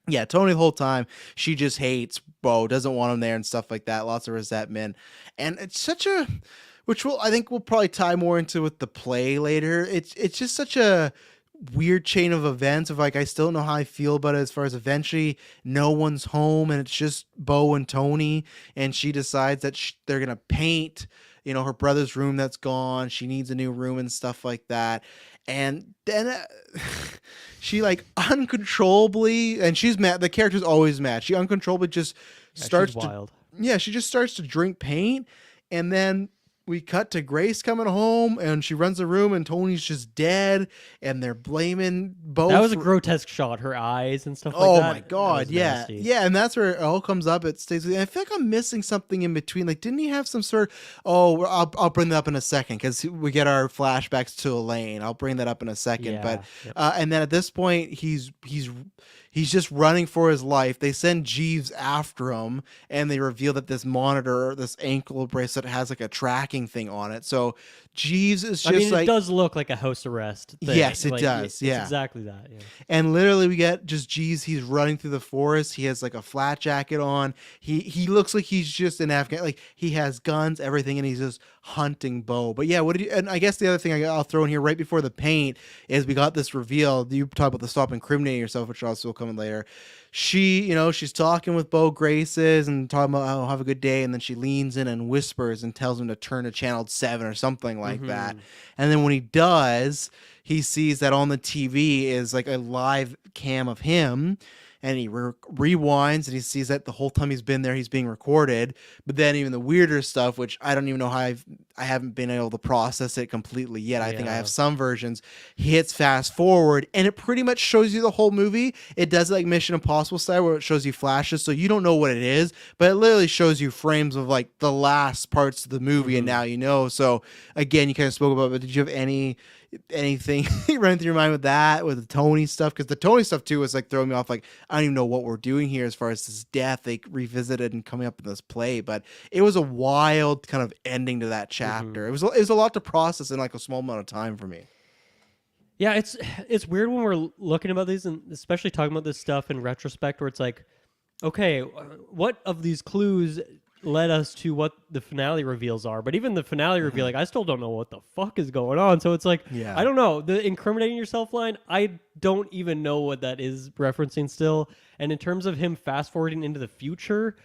yeah, Tony the whole time she just hates Beau, doesn't want him there and stuff like that. Lots of resentment, and it's such a, which I think we'll probably tie more into with the play later. It's just such a weird chain of events of like I still don't know how I feel about it as far as eventually no one's home and it's just Beau and Tony, and she decides that they're gonna paint, you know, her brother's room that's gone. She needs a new room and stuff like that. And then she like uncontrollably, and she's mad. The character's always mad. She uncontrollably just starts wild. She just starts to drink paint. And then we cut to Grace coming home, and she runs the room, and Tony's just dead, and they're blaming Beau. That was a grotesque shot, her eyes and stuff like that. Oh my God, yeah. Nasty. Yeah, and that's where it all comes up. It stays with you. I feel like I'm missing something in between. Like, didn't he have some sort of, I'll bring that up in a second, because we get our flashbacks to Elaine. I'll bring that up in a second. But and then at this point, he's just running for his life. They send Jeeves after him, and they reveal that this monitor, this ankle bracelet, has like a tracking thing on it. So Jeeves is just it does look like a house arrest thing. Yes, it does. It's exactly that. Yeah. And literally we get just Jeeves. He's running through the forest. He has like a flat jacket on. He looks like he's just an Afghan. Like he has guns, everything, and he's just hunting Beau. But yeah, and I guess the other thing I'll throw in here right before the paint is we got this reveal. You talk about the stop incriminating yourself, which also will come in later. She's talking with Beau Graces and talking about, oh, have a good day. And then she leans in and whispers and tells him to turn to channel 7 or something like that. And then when he does, he sees that on the TV is like a live cam of him. And he rewinds and he sees that the whole time he's been there, he's being recorded. But then even the weirder stuff, which I don't even know how I haven't been able to process it completely yet. I think I have some versions. He hits fast forward and it pretty much shows you the whole movie. It does like Mission Impossible style where it shows you flashes. So you don't know what it is, but it literally shows you frames of like the last parts of the movie. And now you know. So again, you kind of spoke about it, but did you have anything running through your mind with that, with the Tony stuff? Because the Tony stuff too was like throwing me off. Like, I don't even know what we're doing here as far as this death they revisited and coming up in this play, but it was a wild kind of ending to that chapter. It was a lot to process in like a small amount of time for me. Yeah, it's weird when we're looking about these, and especially talking about this stuff in retrospect, where it's like, okay, what of these clues led us to what the finale reveals are? But even the finale reveal, like, I still don't know what the fuck is going on. So it's like, I don't know. The incriminating yourself line, I don't even know what that is referencing still. And in terms of him fast forwarding into the future,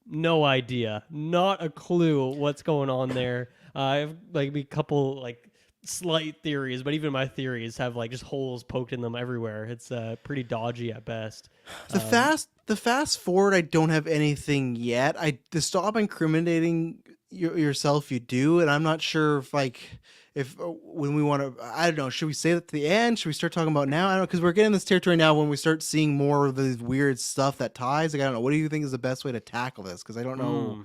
no idea. Not a clue what's going on there. I have like a couple like slight theories, but even my theories have like just holes poked in them everywhere. It's pretty dodgy at best. The fast forward, I don't have anything yet. The stop incriminating yourself, you do, and I'm not sure if when we want to, I don't know, should we say that to the end? Should we start talking about now? I don't know, because we're getting this territory now when we start seeing more of the weird stuff that ties. Like, I don't know. What do you think is the best way to tackle this? Because I don't know.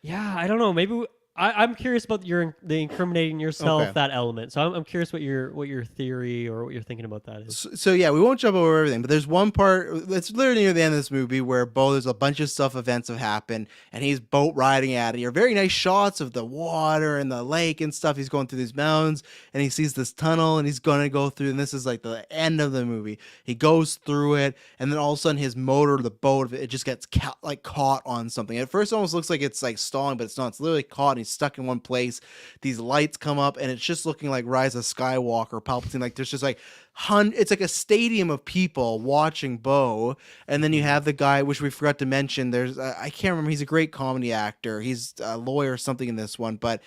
Yeah, I don't know. Maybe I'm curious about the incriminating yourself, Okay. that element. So I'm curious what your theory or what you're thinking about that is. So yeah, we won't jump over everything, but there's one part that's literally near the end of this movie where Beau, there's a bunch of events have happened, and he's boat riding out of here. Very nice shots of the water and the lake and stuff. He's going through these mountains, and he sees this tunnel, and he's going to go through, and this is like the end of the movie. He goes through it, and then all of a sudden his motor, the boat, it just gets caught on something. At first it almost looks like it's like stalling, but it's not. It's literally caught, and he's stuck in one place. These lights come up, and it's just looking like Rise of Skywalker, Palpatine. Like there's just like it's like a stadium of people watching Beau, and then you have the guy, which we forgot to mention. There's I can't remember. He's a great comedy actor. He's a lawyer or something in this one, but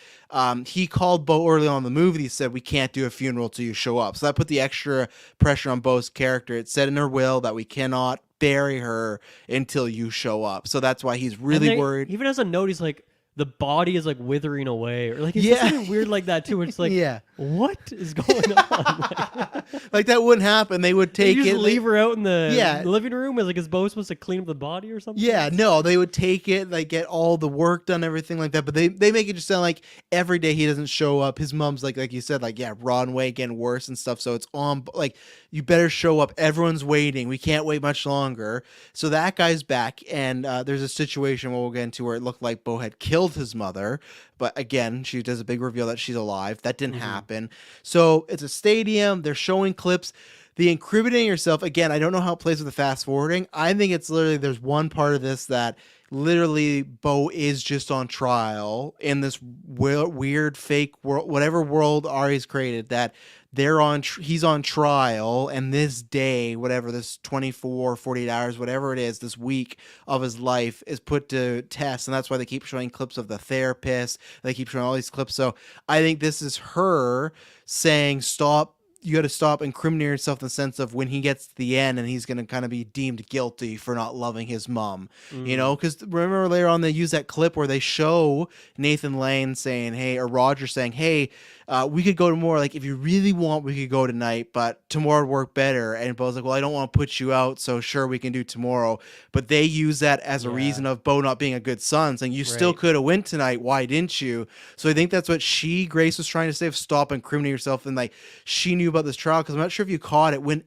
he called Beau early on in the movie. He said, "We can't do a funeral till you show up." So that put the extra pressure on Beau's character. It said in her will that we cannot bury her until you show up. So that's why he's really worried. Even as a note, he's like, the body is like withering away, or like it's something weird like that too. Where it's like, what is going on? Like that wouldn't happen. They would take just it, leave her out in the living room. Is Beau supposed to clean up the body or something? Yeah, no, they would take it, like get all the work done, everything like that. But they make it just sound like every day he doesn't show up, his mom's like you said, like rotting away, getting worse and stuff. So it's on, like, you better show up. Everyone's waiting. We can't wait much longer. So that guy's back, and there's a situation we'll get into where it looked like Beau had killed his mother. But again, she does a big reveal that she's alive. That didn't happen. So it's a stadium. They're showing clips. The incriminating yourself, again, I don't know how it plays with the fast forwarding. I think it's literally, there's one part of this that literally Beau is just on trial in this weird fake world, whatever world Ari's created, that he's on trial, and this day, whatever, this 24, 48 hours, whatever it is, this week of his life is put to test. And that's why they keep showing clips of the therapist. They keep showing all these clips. So I think this is her saying, stop. You got to stop incriminating yourself in the sense of when he gets to the end and he's going to kind of be deemed guilty for not loving his mom, you know, because remember later on they use that clip where they show Nathan Lane saying, hey, or Roger saying, hey, we could go to more, like, if you really want, we could go tonight, but tomorrow would work better. And Beau's like, well, I don't want to put you out, so sure, we can do tomorrow. But they use that as a reason of Beau not being a good son, saying you still could have went tonight. Why didn't you? So I think that's what Grace was trying to say, of stop incriminating yourself. And like, she knew about this trial, because I'm not sure if you caught it when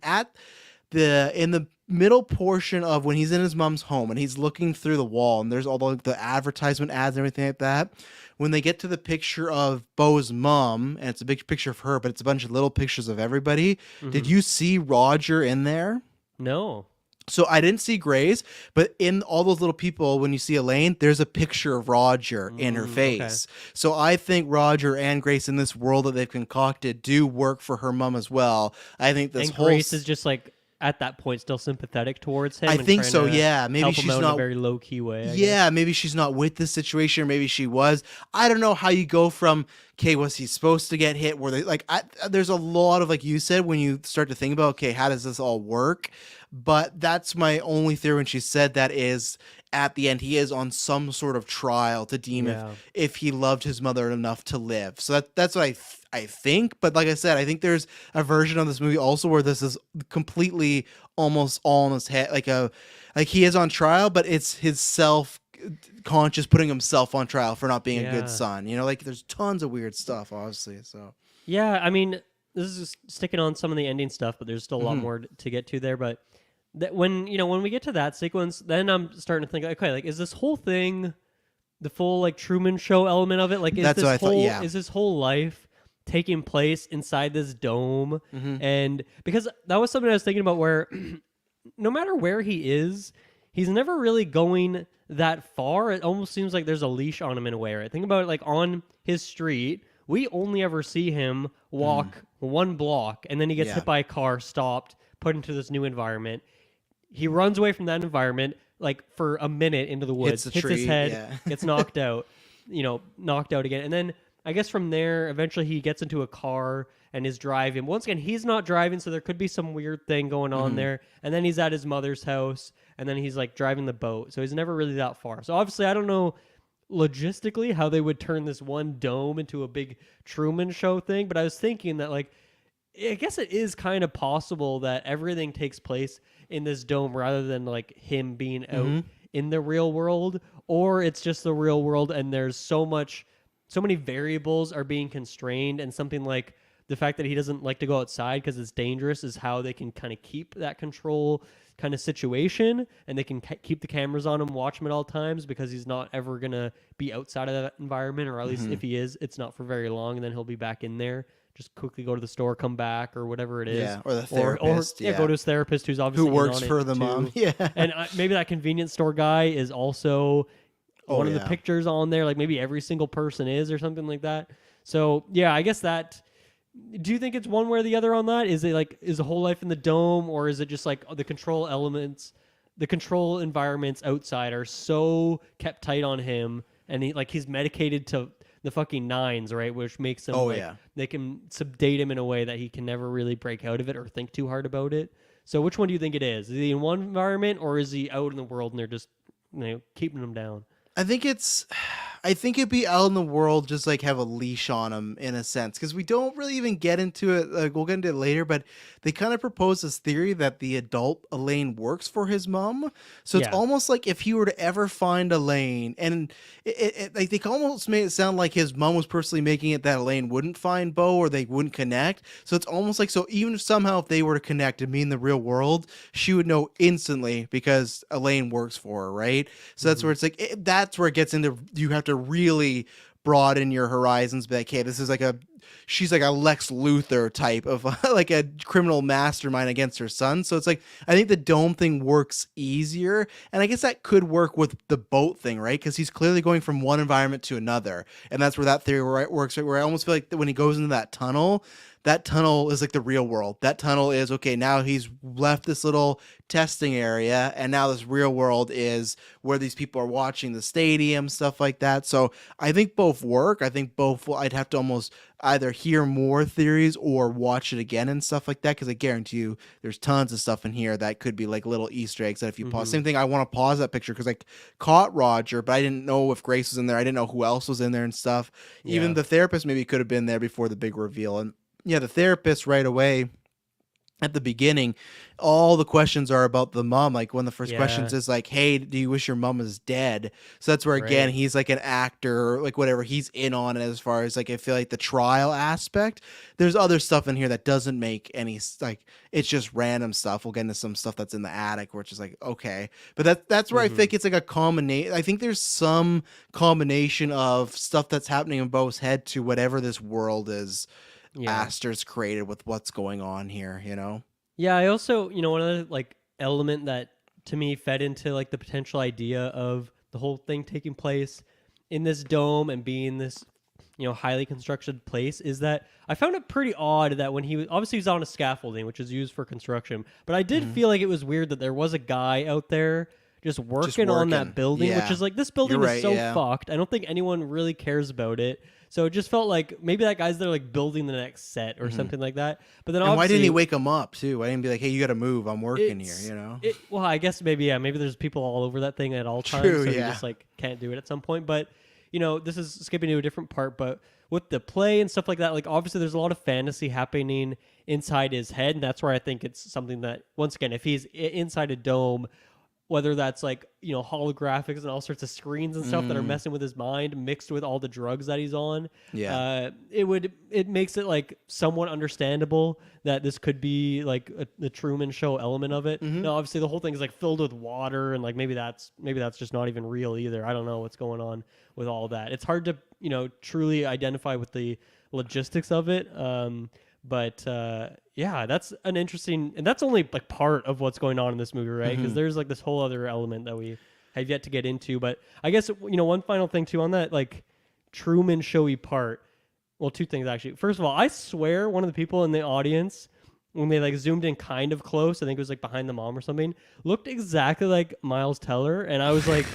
in the middle portion of when he's in his mom's home and he's looking through the wall and there's all the advertisement ads and everything like that. When they get to the picture of Beau's mom, and it's a big picture of her, but it's a bunch of little pictures of everybody. Did you see Roger in there? No. So I didn't see Grace, but in all those little people, when you see Elaine, there's a picture of Roger in her face. Okay. So I think Roger and Grace in this world that they've concocted do work for her mom as well. I think this whole Grace is just like, at that point, still sympathetic towards him. I think so. Yeah, maybe she's not in a very low key way. I guess. Maybe she's not with the situation, or maybe she was. I don't know how you go from, okay, was he supposed to get hit? Were they like? There's a lot of, like you said, when you start to think about, okay, how does this all work? But that's my only theory when she said that is, at the end, he is on some sort of trial to deem if he loved his mother enough to live. So that's what I think. But like I said, I think there's a version of this movie also where this is completely almost all in his head. Like he is on trial, but it's his self-conscious putting himself on trial for not being a good son. You know, like there's tons of weird stuff, obviously. So yeah, I mean, this is just sticking on some of the ending stuff, but there's still a lot more to get to there. But when we get to that sequence, then I'm starting to think, okay, like, is this whole thing the full like Truman Show element of it? Like, is this whole life taking place inside this dome? And because that was something I was thinking about, where no matter where he is, he's never really going that far. It almost seems like there's a leash on him in a way, right? Think about it, like on his street, we only ever see him walk one block, and then he gets hit by a car, stopped, put into this new environment. He runs away from that environment like for a minute into the woods, hits his head, gets knocked out, knocked out again. And then I guess from there, eventually he gets into a car and is driving. Once again, he's not driving, so there could be some weird thing going on there. And then he's at his mother's house, and then he's like driving the boat. So he's never really that far. So obviously, I don't know logistically how they would turn this one dome into a big Truman Show thing, but I was thinking that like I guess it is kind of possible that everything takes place in this dome rather than like him being out in the real world, or it's just the real world and there's so many variables are being constrained, and something like the fact that he doesn't like to go outside because it's dangerous is how they can kind of keep that control kind of situation, and they can keep the cameras on him, watch him at all times, because he's not ever going to be outside of that environment, or at least if he is, it's not for very long, and then he'll be back in there. Just quickly go to the store, come back, or whatever it is. Yeah, or the therapist. Or go to his therapist who's obviously who works on for it the too. mom. Yeah. And maybe that convenience store guy is also one of the pictures on there. Like maybe every single person is, or something like that. So yeah, I guess that. Do you think it's one way or the other on that? Is it like, is the whole life in the dome, or is it just like the control elements, the control environments outside are so kept tight on him, and he's medicated to the fucking nines, right? Which makes him they can sedate him in a way that he can never really break out of it or think too hard about it. So which one do you think it is? Is he in one environment, or is he out in the world and they're just keeping him down? I think it'd be out in the world, just like have a leash on him in a sense, because we don't really even get into it. Like, we'll get into it later, but they kind of propose this theory that the adult Elaine works for his mom. So it's almost like if he were to ever find Elaine, and like they almost made it sound like his mom was personally making it that Elaine wouldn't find Beau, or they wouldn't connect. So it's almost like, so even if they were to connect and be in the real world, she would know instantly because Elaine works for her, right? So that's where it's like that's where it gets into, you have to really broaden your horizons, be like, hey, this is like she's like a Lex Luthor type of like a criminal mastermind against her son. So it's like, I think the dome thing works easier, and I guess that could work with the boat thing, right? Because he's clearly going from one environment to another, and that's where that theory works, right? Where I almost feel like when he goes into that tunnel is like the real world. That tunnel is, okay, now he's left this little testing area, and now this real world is where these people are watching the stadium, stuff like that. So I think both work. I think both I'd have to almost either hear more theories or watch it again and stuff like that, because I guarantee you there's tons of stuff in here that could be like little Easter eggs that if you pause. Same thing, I want to pause that picture because I caught Roger, but I didn't know if Grace was in there. I didn't know who else was in there and stuff. Even the therapist maybe could have been there before the big reveal. And yeah, the therapist right away at the beginning, all the questions are about the mom. Like one of the first questions is like, hey, do you wish your mom was dead? So that's where, again, he's like an actor, like whatever, he's in on it as far as like, I feel like the trial aspect. There's other stuff in here that doesn't make any, like, it's just random stuff. We'll get into some stuff that's in the attic, which is like, okay. But that's where I think it's like a combination. I think there's some combination of stuff that's happening in Beau's head to whatever this world is. Aster's created with what's going on here, Yeah, I also, one other like element that to me fed into like the potential idea of the whole thing taking place in this dome and being this, highly constructed place is that I found it pretty odd that when he was on a scaffolding, which is used for construction, but I did feel like it was weird that there was a guy out there just working on that building, which is like, this building is so fucked. I don't think anyone really cares about it. So it just felt like maybe that guy's there like building the next set or something like that. But then why didn't he wake him up too? Why didn't he be like, hey, you got to move. I'm working here, Well, I guess maybe there's people all over that thing at all times. True, so you just like can't do it at some point. But, this is skipping to a different part. But with the play and stuff like that, like obviously there's a lot of fantasy happening inside his head. And that's where I think it's something that, once again, if he's inside a dome, whether that's like, holographics and all sorts of screens and stuff that are messing with his mind mixed with all the drugs that he's on. Yeah. It makes it like somewhat understandable that this could be like the Truman Show element of it. Now, obviously the whole thing is like filled with water, and like maybe that's just not even real either. I don't know what's going on with all that. It's hard to, truly identify with the logistics of it. But that's an interesting, and that's only like part of what's going on in this movie, right? Because there's like this whole other element that we have yet to get into. But I guess, one final thing too on that, like Truman Showy part. Well, two things actually. First of all, I swear one of the people in the audience, when they like zoomed in kind of close, I think it was like behind the mom or something, looked exactly like Miles Teller. And I was like,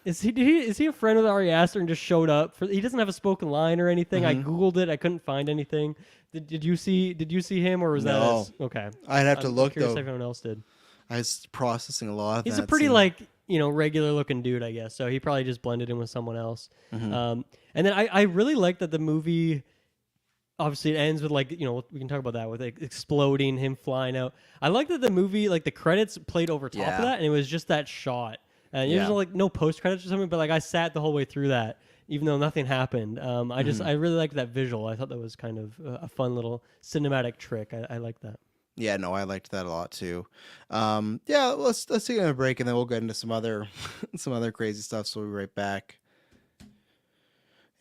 Is he a friend of Ari Aster and just showed up? He doesn't have a spoken line or anything. I googled it. I couldn't find anything. Did you see him, or was No. that okay? I'd have to I'm look curious though. if everyone else did. I was processing a lot of He's that a pretty scene. regular looking dude, I guess. So he probably just blended in with someone else. Mm-hmm. And then I really like that the movie. Obviously, it ends with we can talk about that with exploding, him flying out. I like that the movie, like the credits played over top of that, and it was just that shot. And there's like no post credits or something, but like I sat the whole way through that, even though nothing happened. I really liked that visual. I thought that was kind of a fun little cinematic trick. I like that. Yeah, no, I liked that a lot too. Yeah, let's take a break and then we'll get into some other some other crazy stuff. So we'll be right back.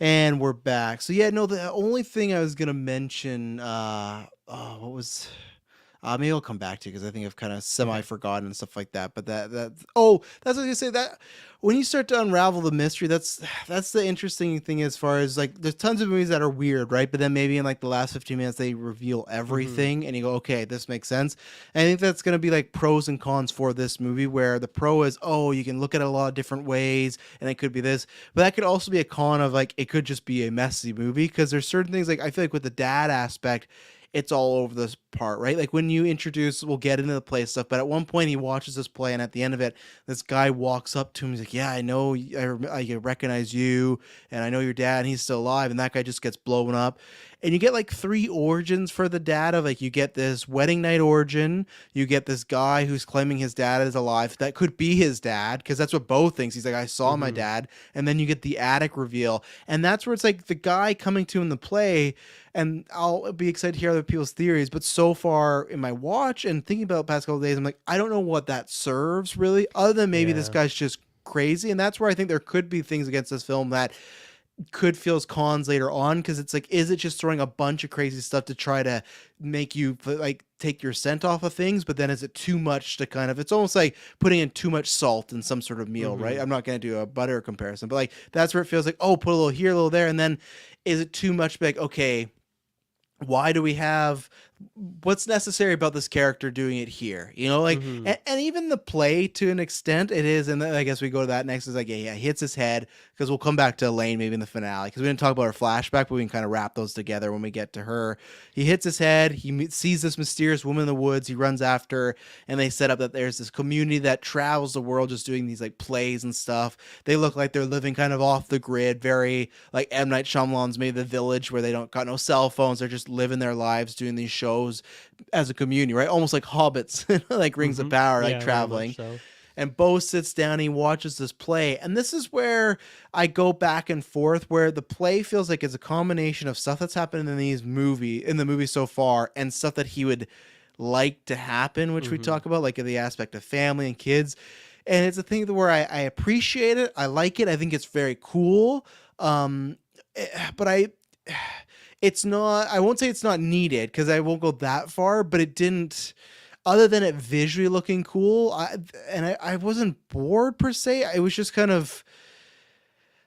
And we're back. So yeah, no, the only thing I was gonna mention, what was maybe I'll come back to because I think I've kind of semi forgotten and stuff like that. But that's what I was gonna say, that when you start to unravel the mystery, that's the interesting thing as far as like there's tons of movies that are weird, right? But then maybe in like the last 15 minutes they reveal everything and you go, okay, this makes sense. And I think that's gonna be like pros and cons for this movie, where the pro is, oh, you can look at it a lot of different ways and it could be this, but that could also be a con of like it could just be a messy movie because there's certain things like I feel like with the dad aspect, it's all over this part, right? Like when you introduce, we'll get into the play stuff, but at one point he watches this play, and at the end of it, this guy walks up to him. He's like, "Yeah, I know, I recognize you, and I know your dad, and he's still alive." And that guy just gets blown up. And you get like 3 origins for the dad of like, you get this wedding night origin, you get this guy who's claiming his dad is alive. That could be his dad, because that's what Beau thinks. He's like, I saw my dad. And then you get the attic reveal. And that's where it's like the guy coming to in the play, and I'll be excited to hear other people's theories. But so far in my watch and thinking about the past couple of days, I'm like, I don't know what that serves really, other than maybe this guy's just crazy. And that's where I think there could be things against this film that could feel as cons later on, because it's like, is it just throwing a bunch of crazy stuff to try to make you like take your scent off of things, but then is it too much to kind of, it's almost like putting in too much salt in some sort of meal, right? I'm not going to do a butter comparison, but like that's where it feels like, oh, put a little here, a little there, and then is it too much? Like, okay, why do we have, what's necessary about this character doing it here, you know, like and even the play to an extent it is, and then I guess we go to that next, is like, yeah, he hits his head, because we'll come back to Elaine maybe in the finale, because we didn't talk about her flashback, but we can kind of wrap those together when we get to her. He hits his head, he sees this mysterious woman in the woods, he runs after her, and they set up that there's this community that travels the world just doing these like plays and stuff. They look like they're living kind of off the grid, very like M. Night Shyamalan's maybe The Village, where they don't got no cell phones, they're just living their lives doing these shows as a community, right? Almost like hobbits, like Rings of Power, like traveling. So. And Beau sits down, he watches this play, and this is where I go back and forth, where the play feels like it's a combination of stuff that's happened in the movie so far, and stuff that he would like to happen, which we talk about, like the aspect of family and kids. And it's a thing where I appreciate it, I like it, I think it's very cool, but it's not, I won't say it's not needed, because I won't go that far, but it didn't, other than it visually looking cool, I wasn't bored per se. It was just kind of,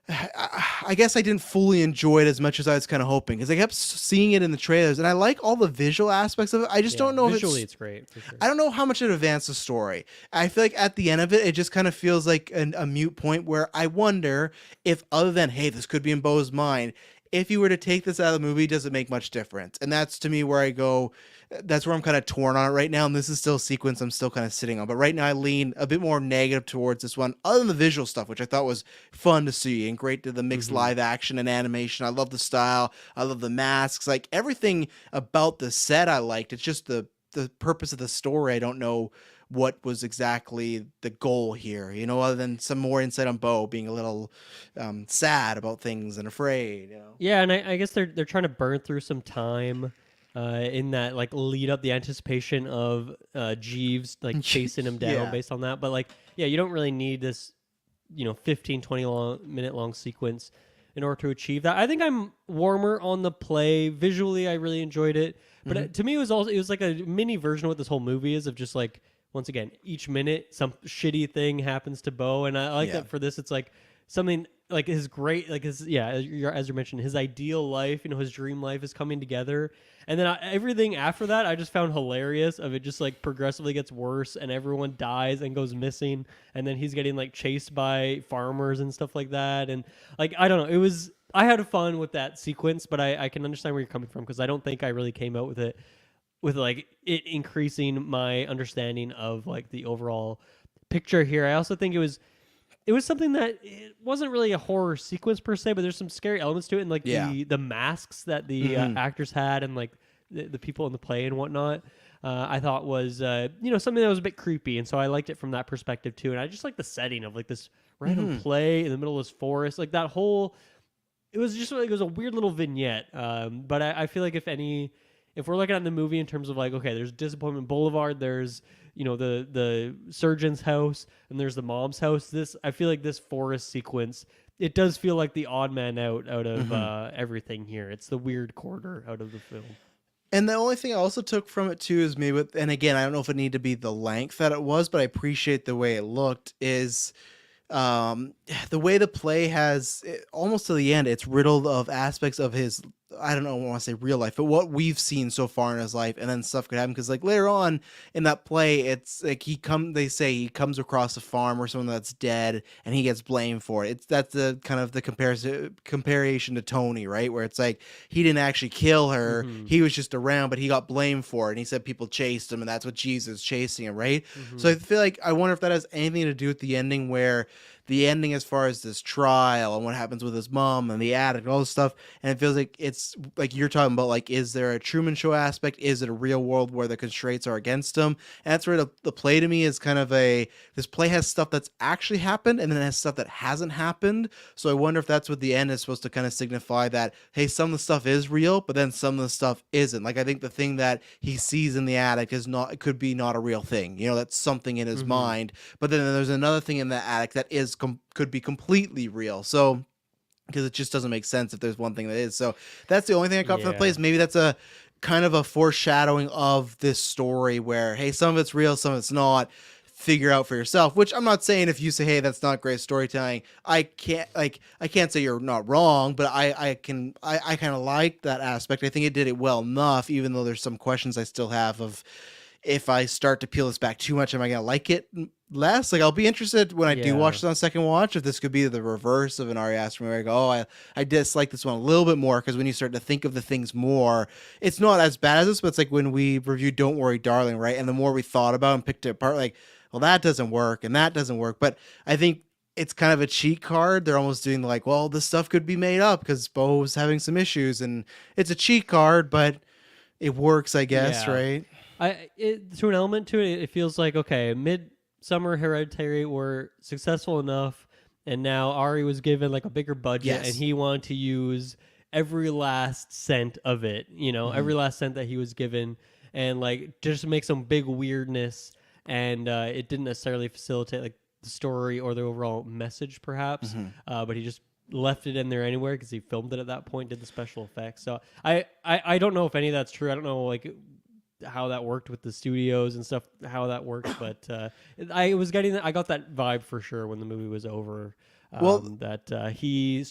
I guess I didn't fully enjoy it as much as I was kind of hoping, because I kept seeing it in the trailers, and I like all the visual aspects of it. I just don't know visually if it's great. For sure. I don't know how much it advanced the story. I feel like at the end of it, it just kind of feels like a mute point, where I wonder if, other than, hey, this could be in Beau's mind, if you were to take this out of the movie, does it make much difference? And that's, to me, where I go, that's where I'm kind of torn on it right now. And this is still a sequence I'm still kind of sitting on. But right now I lean a bit more negative towards this one, other than the visual stuff, which I thought was fun to see and great, to the mixed live action and animation. I love the style. I love the masks. Like everything about the set I liked. It's just the purpose of the story. I don't know what was exactly the goal here, you know, other than some more insight on Beau being a little sad about things and afraid, you know. Yeah, and I guess they're trying to burn through some time in that like lead up, the anticipation of Jeeves like chasing him down based on that. But like, yeah, you don't really need this, 15-20 minute long sequence in order to achieve that. I think I'm warmer on the play. Visually, I really enjoyed it. But to me, it was like a mini version of what this whole movie is, of just like, once again, each minute some shitty thing happens to Beau, and I like that for this. It's like something like his great, like his, yeah, as you mentioned, his ideal life, his dream life is coming together. And then everything after that, I just found hilarious. Of it just like progressively gets worse, and everyone dies and goes missing, and then he's getting like chased by farmers and stuff like that. And like I don't know, I had fun with that sequence, but I can understand where you're coming from because I don't think I really came out with it with like it increasing my understanding of like the overall picture here. I also think it was something that it wasn't really a horror sequence per se, but there's some scary elements to it, and like Yeah. the masks that the actors had, and like the people in the play and whatnot. I thought was something that was a bit creepy, and so I liked it from that perspective too. And I just like the setting of like this random play in the middle of this forest, like that whole. It was just like it was a weird little vignette. But I feel like if we're looking at the movie in terms of like, okay, there's Disappointment Boulevard, there's the surgeon's house, and there's the mom's house. I feel like this forest sequence, it does feel like the odd man out of everything here. It's the weird quarter out of the film. And the only thing I also took from it too is maybe, and again, I don't know if it needed to be the length that it was, but I appreciate the way it looked, is the way the play has almost to the end, it's riddled of aspects of his, I don't know, I want to say real life, but what we've seen so far in his life, and then stuff could happen because like later on in that play, it's like they say he comes across a farm or someone that's dead and he gets blamed for it. That's the kind of the comparison to Tony, right, where it's like he didn't actually kill her, he was just around, but he got blamed for it, and he said people chased him, and that's what Jesus is chasing him, right? So I feel like, I wonder if that has anything to do with the ending, where the ending as far as this trial and what happens with his mom and the attic and all this stuff, and it feels like it's like you're talking about, like, is there a Truman Show aspect, is it a real world where the constraints are against him? And that's where the play to me is kind of this play has stuff that's actually happened, and then it has stuff that hasn't happened. So I wonder if that's what the end is supposed to kind of signify, that hey, some of the stuff is real, but then some of the stuff isn't. Like, I think the thing that he sees in the attic is not, it could be not a real thing, that's something in his mind, but then there's another thing in the attic that is could be completely real. So because it just doesn't make sense if there's one thing that is. So that's the only thing I got from the plays. Maybe that's a kind of a foreshadowing of this story where, hey, some of it's real, some of it's not. Figure out for yourself, which I'm not saying if you say, hey, that's not great storytelling, I can't say you're not wrong, but I kind of like that aspect. I think it did it well enough, even though there's some questions I still have of, if I start to peel this back too much, am I going to like it less? Like, I'll be interested when I do watch this on second watch, if this could be the reverse of an Ari Aster where I go, oh, I dislike this one a little bit more, because when you start to think of the things more, it's not as bad as this, but it's like when we reviewed Don't Worry Darling, right? And the more we thought about and picked it apart, like, well, that doesn't work and that doesn't work. But I think it's kind of a cheat card. They're almost doing like, well, this stuff could be made up because Beau's having some issues, and it's a cheat card, but it works, I guess, right? To an element to it, it feels like, okay, Midsummer, Hereditary were successful enough, and now Ari was given like a bigger budget, and he wanted to use every last cent of it, every last cent that he was given, and like just make some big weirdness, and it didn't necessarily facilitate like the story or the overall message, perhaps, but he just left it in there anywhere because he filmed it at that point, did the special effects. So I don't know if any of that's true. I don't know like how that worked with the studios and stuff, how that works, but I got that vibe for sure when the movie was over. That he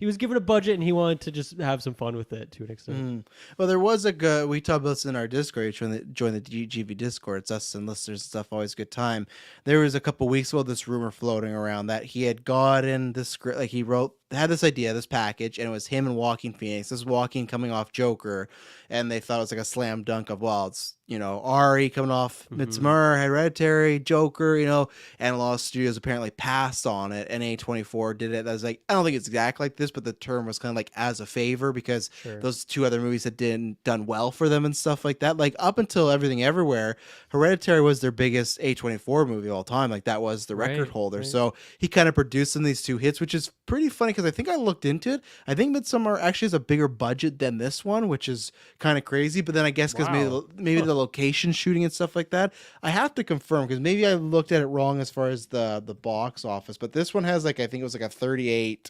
was given a budget and he wanted to just have some fun with it to an extent. Well, there was we talked about this in our Discord. Join the GV Discord. It's us and listeners and stuff. Always a good time. There was a couple weeks ago this rumor floating around that he had gotten this script, like he had this idea, this package, and it was him and Joaquin Phoenix. This is Joaquin coming off Joker, and they thought it was like a slam dunk of, well, it's Ari coming off Midsommar, Hereditary, Joker, and a lot of studios apparently passed on it, and A24 did it. I was like, I don't think it's exactly like this, but the term was kind of like as a favor, because those two other movies had done well for them and stuff like that. Like, up until Everything Everywhere, Hereditary was their biggest A24 movie of all time. Like, that was the record holder. So he kind of produced them these two hits, which is pretty funny because I think I looked into it. I think Midsommar actually has a bigger budget than this one, which is kind of crazy. But then I guess because maybe the location shooting and stuff like that, I have to confirm, because maybe I looked at it wrong as far as the box office. But this one has like, I think it was like a 38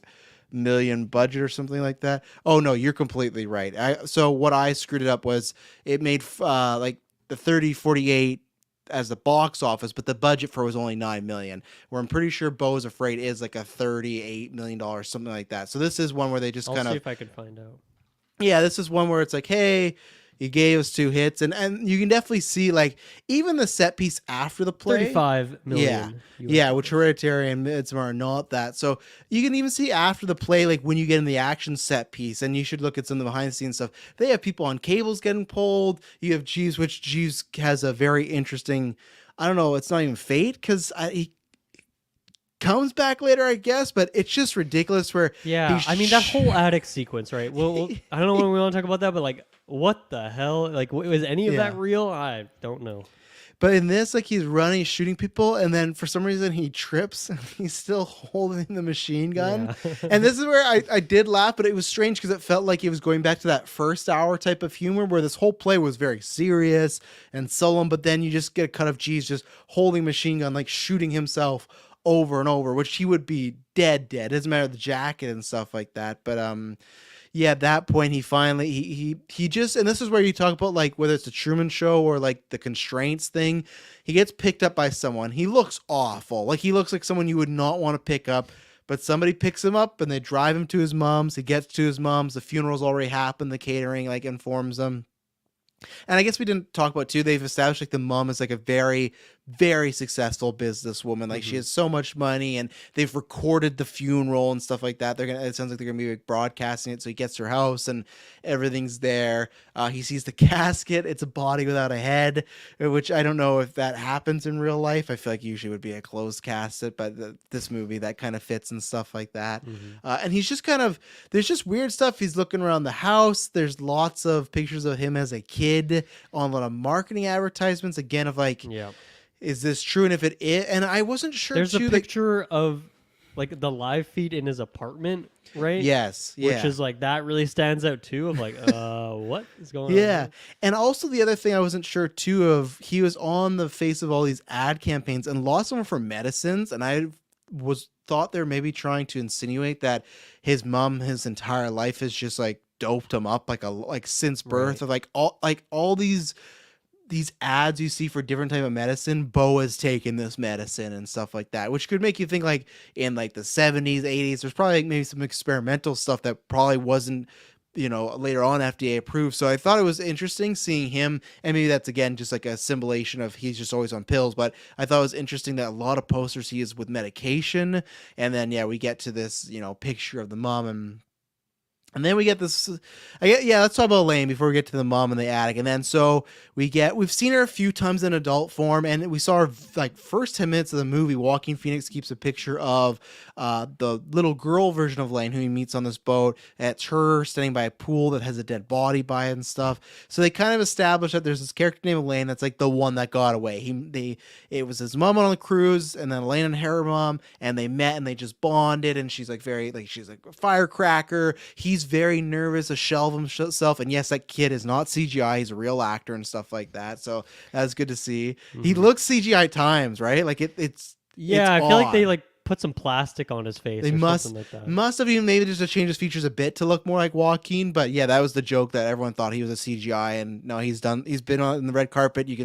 million budget or something like that. Oh no, you're completely right. So what I screwed it up was it made like the 48 as the box office, but the budget for it was only $9 million. Where I'm pretty sure Beau is Afraid is like a $38 million, something like that. So this is one where they just I'll kind see of, if I can find out. yeah, this is one where it's like, hey, you gave us 2 hits, and you can definitely see like even the set piece after the play. 35 Yeah, million. yeah, which Hereditary and Midsommar are not that. So you can even see after the play, like when you get in the action set piece, and you should look at some of the behind the scenes stuff. They have people on cables getting pulled. You have Jeeves, which Jeeves has a very interesting, I don't know, it's not even fate because he comes back later, I guess, but it's just ridiculous where Yeah, I mean that whole attic sequence, right? Well, I don't know when we want to talk about that, but like, what the hell? Like, was any of that Yeah. real? I don't know. But in this, like he's running, shooting people, and then for some reason he trips and he's still holding the machine gun. Yeah. And this is where I did laugh, but it was strange because it felt like it was going back to that first hour type of humor where this whole play was very serious and solemn, but then you just get a cut of G's just holding machine gun, like shooting himself over and over, which he would be dead. It doesn't matter the jacket and stuff like that. But yeah, at that point he finally he just, and this is where you talk about like whether it's the Truman Show or like the constraints thing. He gets picked up by someone. He looks awful. Like he looks like someone you would not want to pick up, but somebody picks him up and they drive him to his mom's. He gets to his mom's. The funeral's already happened. The catering like informs them. And I guess we didn't talk about too. They've established like the mom is like a very, very successful businesswoman. Like she has so much money, and they've recorded the funeral and stuff like that. They're gonna. It sounds like they're gonna be like, broadcasting it. So he gets to her house and everything's there. He sees the casket. It's a body without a head, which I don't know if that happens in real life. I feel like usually would be a closed casket, but this movie that kind of fits and stuff like that. And he's just kind of, there's just weird stuff. He's looking around the house. There's lots of pictures of him as a kid on a lot of marketing advertisements, again, of like, Yeah. is this true? And if it is, and I wasn't sure There's too, a picture of like the live feed in his apartment, right? yes, yeah, Which is like, that really stands out too, of like, what is going on? yeah. here? And also the other thing I wasn't sure too of, he was on the face of all these ad campaigns and lost them for medicines, and I thought they're maybe trying to insinuate that his mom his entire life has just like doped him up like since birth, Right. of like all these ads you see for different type of medicine. Beau has taken this medicine and stuff like that, which could make you think like in like the 70s, 80s, there's probably like maybe some experimental stuff that probably wasn't, later on FDA approved. So I thought it was interesting seeing him, and maybe that's again just like a symbolization of he's just always on pills, but I thought it was interesting that a lot of posters he is with medication. And then yeah, we get to this, picture of the mom, and then we get this. Let's talk about Elaine before we get to the mom in the attic. And then so we've seen her a few times in adult form, and we saw her like first 10 minutes of the movie. Walking Phoenix keeps a picture of the little girl version of Elaine who he meets on this boat. It's her standing by a pool that has a dead body by it and stuff. So they kind of establish that there's this character named Elaine that's like the one that got away. It was his mom on the cruise, and then Elaine and her mom, and they met and they just bonded. And she's like she's like a firecracker. He's very nervous, a shell of himself, and yes, that kid is not CGI, he's a real actor and stuff like that, so that's good to see. He looks CGI at times, right? Like it's I feel like odd. they like put some plastic on his face. They or must something like that. must have even maybe just to change his features a bit to look more like Joaquin. But yeah, that was the joke that everyone thought he was a CGI, and no, he's been on the red carpet. You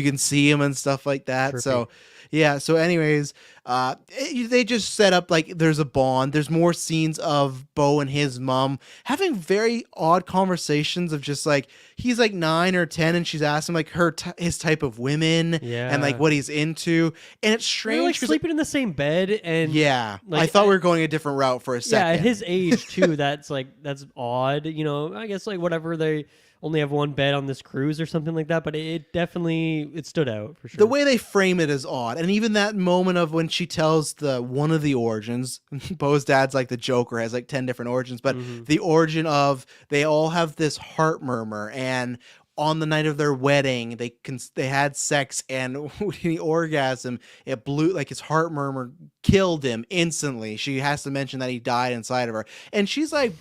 can see him and stuff like that. Trippy. So yeah. So anyways, they just set up like there's a bond. There's more scenes of Beau and his mom having very odd conversations of just like he's like 9 or 10 and she's asking like his type of women and like what he's into, and it's strange. They're like sleeping in the same bed, and yeah, like, I thought we were going a different route for a second. yeah, at his age too. That's odd. I guess like whatever, they only have one bed on this cruise or something like that. But it definitely stood out for sure. The way they frame it is odd, and even that moment of when she tells one of the origins. Beau's dad's like the Joker, has like 10 different origins, but the origin of they all have this heart murmur, and on the night of their wedding, they had sex, and when he orgasmed, it blew like his heart murmur killed him instantly. She has to mention that he died inside of her, and she's like,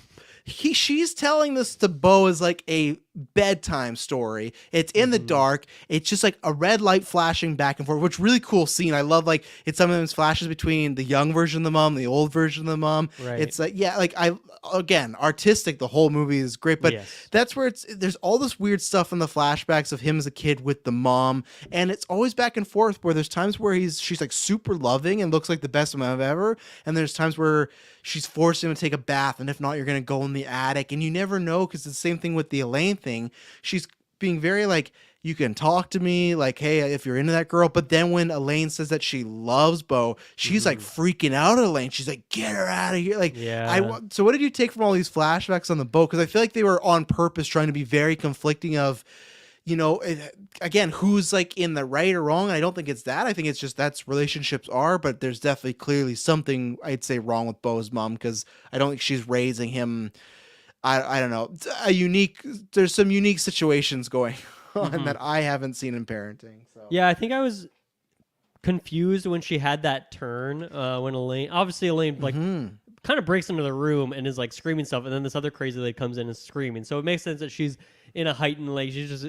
she's telling this to Beau as like a bedtime story. It's in the dark. It's just like a red light flashing back and forth, which really cool scene. I love like it's sometimes flashes between the young version of the mom, the old version of the mom. Right. It's like, yeah, like again, artistic. The whole movie is great, but Yes. that's where there's all this weird stuff in the flashbacks of him as a kid with the mom, and it's always back and forth where there's times where she's like super loving and looks like the best mom ever, and there's times where she's forcing him to take a bath, and if not, you're gonna go in the attic, and you never know because it's the same thing with the Elaine thing. She's being very like, you can talk to me, like, hey, if you're into that girl. But then when Elaine says that she loves Beau, she's like freaking out at Elaine. She's like, get her out of here. Like, Yeah. so what did you take from all these flashbacks on the boat? Because I feel like they were on purpose trying to be very conflicting of, you know, again, who's like in the right or wrong. And I don't think it's that. I think it's just that's relationships are, but there's definitely clearly something I'd say wrong with Beau's mom, because I don't think she's raising him. I don't know. There's some unique situations going on that I haven't seen in parenting. So. Yeah, I think I was confused when she had that turn when Elaine like kind of breaks into the room and is like screaming stuff, and then this other crazy lady comes in and screaming. So it makes sense that she's in a heightened, like she's just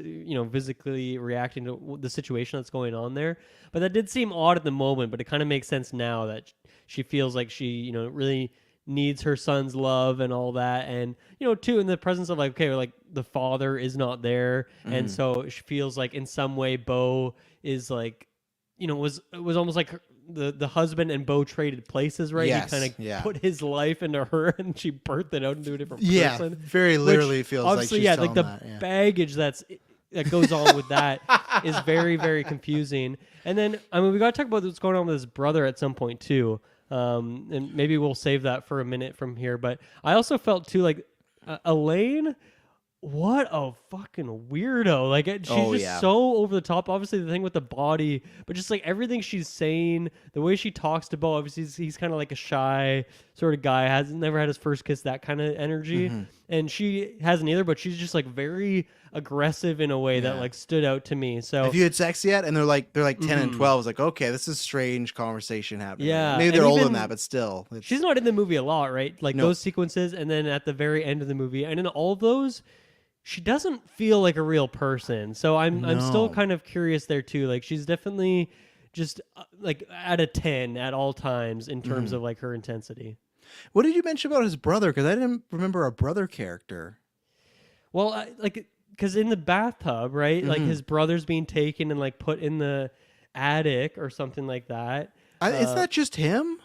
physically reacting to the situation that's going on there. But that did seem odd at the moment, but it kind of makes sense now that she feels like she really needs her son's love and all that, and too in the presence of like, okay, like the father is not there, and so she feels like in some way Beau is like was almost like the husband and Beau traded places, right? Yes, he kind of put his life into her and she birthed it out into a different person. Very literally feels obviously, like she's like the baggage that goes on with that is very, very confusing. And then we got to talk about what's going on with his brother at some point too. And maybe we'll save that for a minute from here. But I also felt too like Elaine, what a fucking weirdo. Like she's just so over the top. Obviously the thing with the body, but just like everything she's saying, the way she talks to Beau, obviously he's kind of like a shy sort of guy, has never had his first kiss, that kind of energy. And she hasn't either, but she's just like very aggressive in a way that like stood out to me. So have you had sex yet? And they're like 10 and 12. It's like, okay, this is strange conversation happening. Yeah, maybe they're older than that, but still, she's not in the movie a lot, right? Like those sequences, and then at the very end of the movie, and in all of those, she doesn't feel like a real person. So I'm still kind of curious there too. Like she's definitely just like at a 10 at all times in terms of like her intensity. What did you mention about his brother? Because I didn't remember a brother character. Well, because in the bathtub, right? Like his brother's being taken and like put in the attic or something like that. Is that just him?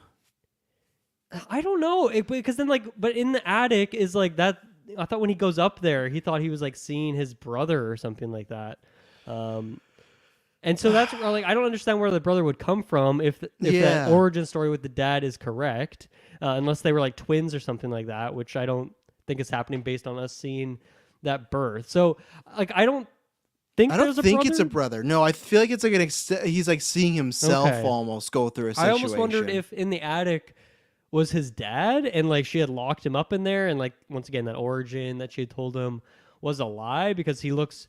I don't know. Because then but in the attic is like that. I thought when he goes up there, he thought he was like seeing his brother or something like that. And so that's like, I don't understand where the brother would come from if that origin story with the dad is correct, unless they were like twins or something like that, which I don't think is happening based on us seeing that birth. So like, I don't think it's a brother. No, I feel like it's like he's like seeing himself almost go through a situation. I almost wondered if in the attic was his dad and like she had locked him up in there, and like once again that origin that she had told him was a lie because he looks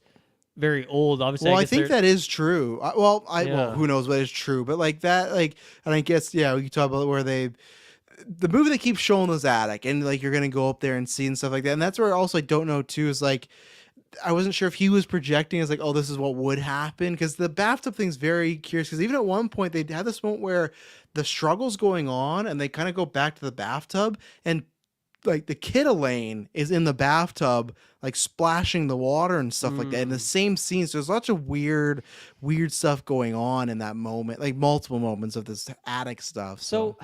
very old. Obviously, well, I think that is true. Well, who knows what is true, but like that, like, and I guess we can talk about where the movie they keep showing this attic, and like you're gonna go up there and see and stuff like that, and that's where also I don't know too is like I wasn't sure if he was projecting as like, oh, this is what would happen, because the bathtub thing's very curious. Because even at one point they had this moment where the struggle's going on, and they kind of go back to the bathtub, and like the kid Elaine is in the bathtub, like splashing the water and stuff like that in the same scene. So there's lots of weird stuff going on in that moment, like multiple moments of this attic stuff. So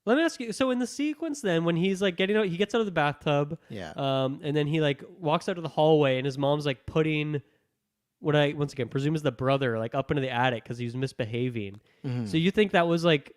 let me ask you. So in the sequence, then when he's like getting out, he gets out of the bathtub, and then he like walks out of the hallway, and his mom's like putting what I once again presume is the brother like up into the attic because he was misbehaving. So you think that was like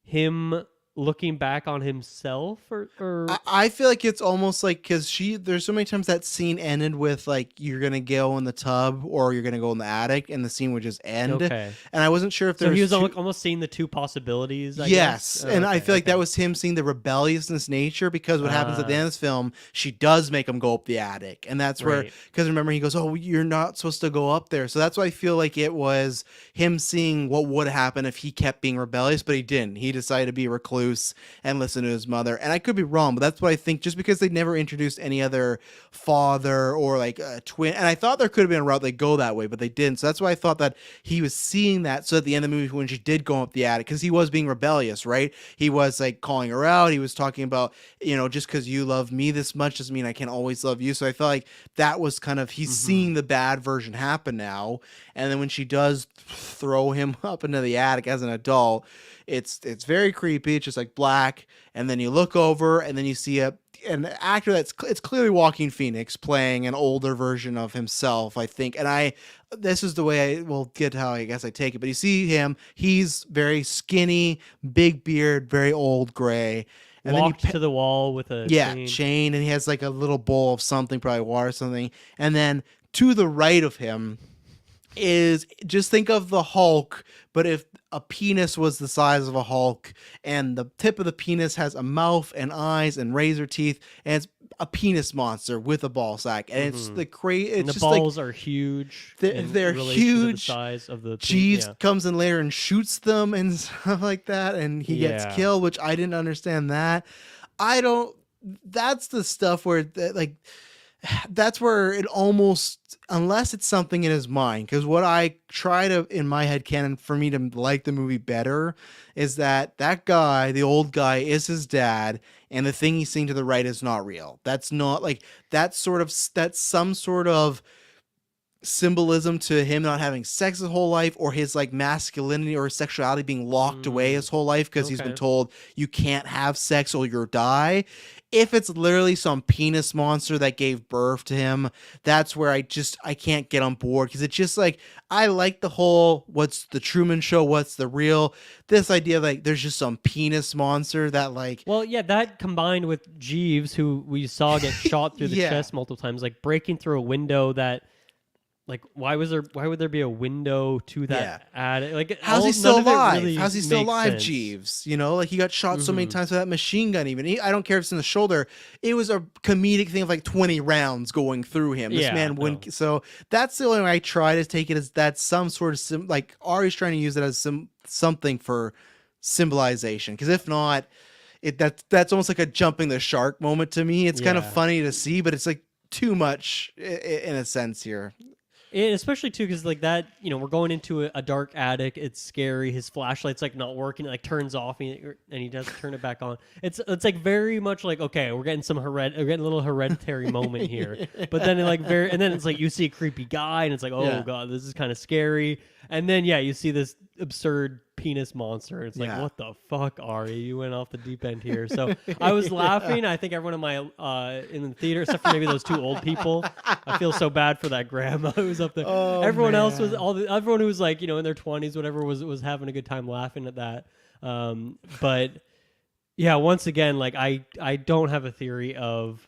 him looking back on himself, or I feel like it's almost like because there's so many times that scene ended with like you're gonna go in the tub or you're gonna go in the attic, and the scene would just end. Okay. And I wasn't sure if there he was almost seeing the two possibilities. I guess. And I feel like that was him seeing the rebelliousness nature, because what happens at the end of this film, she does make him go up the attic, and that's where, because remember he goes, oh, you're not supposed to go up there. So that's why I feel like it was him seeing what would happen if he kept being rebellious, but he didn't. He decided to be a recluse loose and listen to his mother. And I could be wrong, but that's what I think, just because they never introduced any other father or like a twin. And I thought there could have been a route they go that way, but they didn't. So that's why I thought that he was seeing that. So at the end of the movie, when she did go up the attic, because he was being rebellious, right? He was like calling her out. He was talking about, just because you love me this much doesn't mean I can always love you. So I felt like that was kind of, he's seeing the bad version happen now. And then when she does throw him up into the attic as an adult, it's very creepy. It's just like black, and then you look over, and then you see an actor it's clearly Joaquin Phoenix playing an older version of himself, I think. And this is the way I will get how I guess I take it. But you see him; he's very skinny, big beard, very old, gray. And Walked then to the wall with a chain, and he has like a little bowl of something, probably water or something. And then to the right of him is, just think of the Hulk, but if a penis was the size of a Hulk, and the tip of the penis has a mouth and eyes and razor teeth, and it's a penis monster with a ball sack, and it's the and the just balls are huge. They're To the huge. size of the Jeeves comes in later and shoots them and stuff like that, and he gets killed, which I didn't understand that. That's the stuff where that's where it almost, unless it's something in his mind, because what I try to, in my head canon, for me to like the movie better, is that guy, the old guy, is his dad, and the thing he's seeing to the right is not real. That's not like, that's some sort of symbolism to him not having sex his whole life, or his like masculinity or his sexuality being locked away his whole life because he's been told you can't have sex or you'll die. If it's literally some penis monster that gave birth to him, that's where I can't get on board, because it's just like, I like the whole what's the Truman Show, what's the real, this idea of like there's just some penis monster that like, well, yeah, that combined with Jeeves, who we saw get shot through the chest multiple times, like breaking through a window that, like, why would there be a window to that attic? Like, how's he still alive? Really how's he still alive, sense. Jeeves? Like, he got shot so many times with that machine gun. Even I don't care if it's in the shoulder. It was a comedic thing of like 20 rounds going through him. This man wouldn't. No. So that's the only way I try to take it, is that some sort of like Ari's trying to use it as something for symbolization. Because if not, that's almost like a jumping the shark moment to me. It's kind of funny to see, but it's like too much in a sense here. And especially too, because like that, we're going into a dark attic. It's scary. His flashlight's like not working. It like turns off, and he doesn't turn it back on. It's like very much like, okay, we're getting we're getting a little hereditary moment here. But then and then it's like you see a creepy guy, and it's like, oh god, this is kind of scary. And then you see this absurd penis monster. It's like, what the fuck, Ari? You went off the deep end here. So I was laughing. I think everyone in the theater, except for maybe those two old people. I feel so bad for that grandma who was up there. Oh, everyone else was everyone who was like, in their 20s, whatever, was having a good time laughing at that. But yeah, once again, like I don't have a theory of,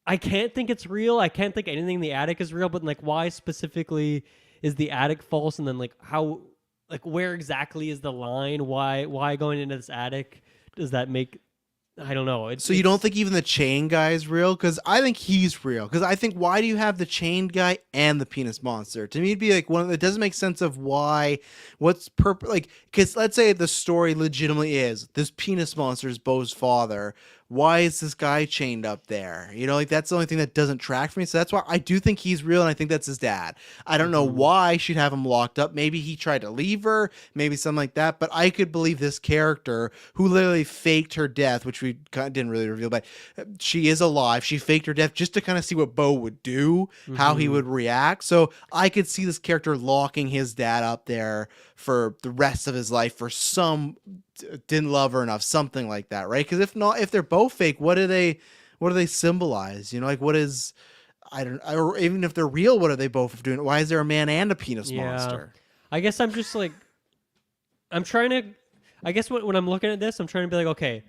I can't think it's real. I can't think anything in the attic is real, but like, why specifically is the attic false? And then like how, like, where exactly is the line? Why going into this attic does that make? I don't know. So you don't think even the chain guy is real? Because I think he's real. Because I think, why do you have the chained guy and the penis monster? To me, it'd be like it doesn't make sense of what's purpose. Like, because let's say the story legitimately is this penis monster is Beau's father. Why is this guy chained up there? Like, that's the only thing that doesn't track for me. So that's why I do think he's real, and I think that's his dad. I don't know why she'd have him locked up. Maybe he tried to leave her, maybe something like that. But I could believe this character who literally faked her death, which we kind of didn't really reveal, but she is alive. She faked her death just to kind of see what Beau would do, how he would react. So I could see this character locking his dad up there for the rest of his life for didn't love her enough, something like that, right? Because if they're both fake, what do they symbolize? Like, what is, I don't, or even if they're real, what are they both doing? Why is there a man and a penis monster? I guess I'm just like, I'm trying to, I guess when I'm looking at this, I'm trying to be like, okay,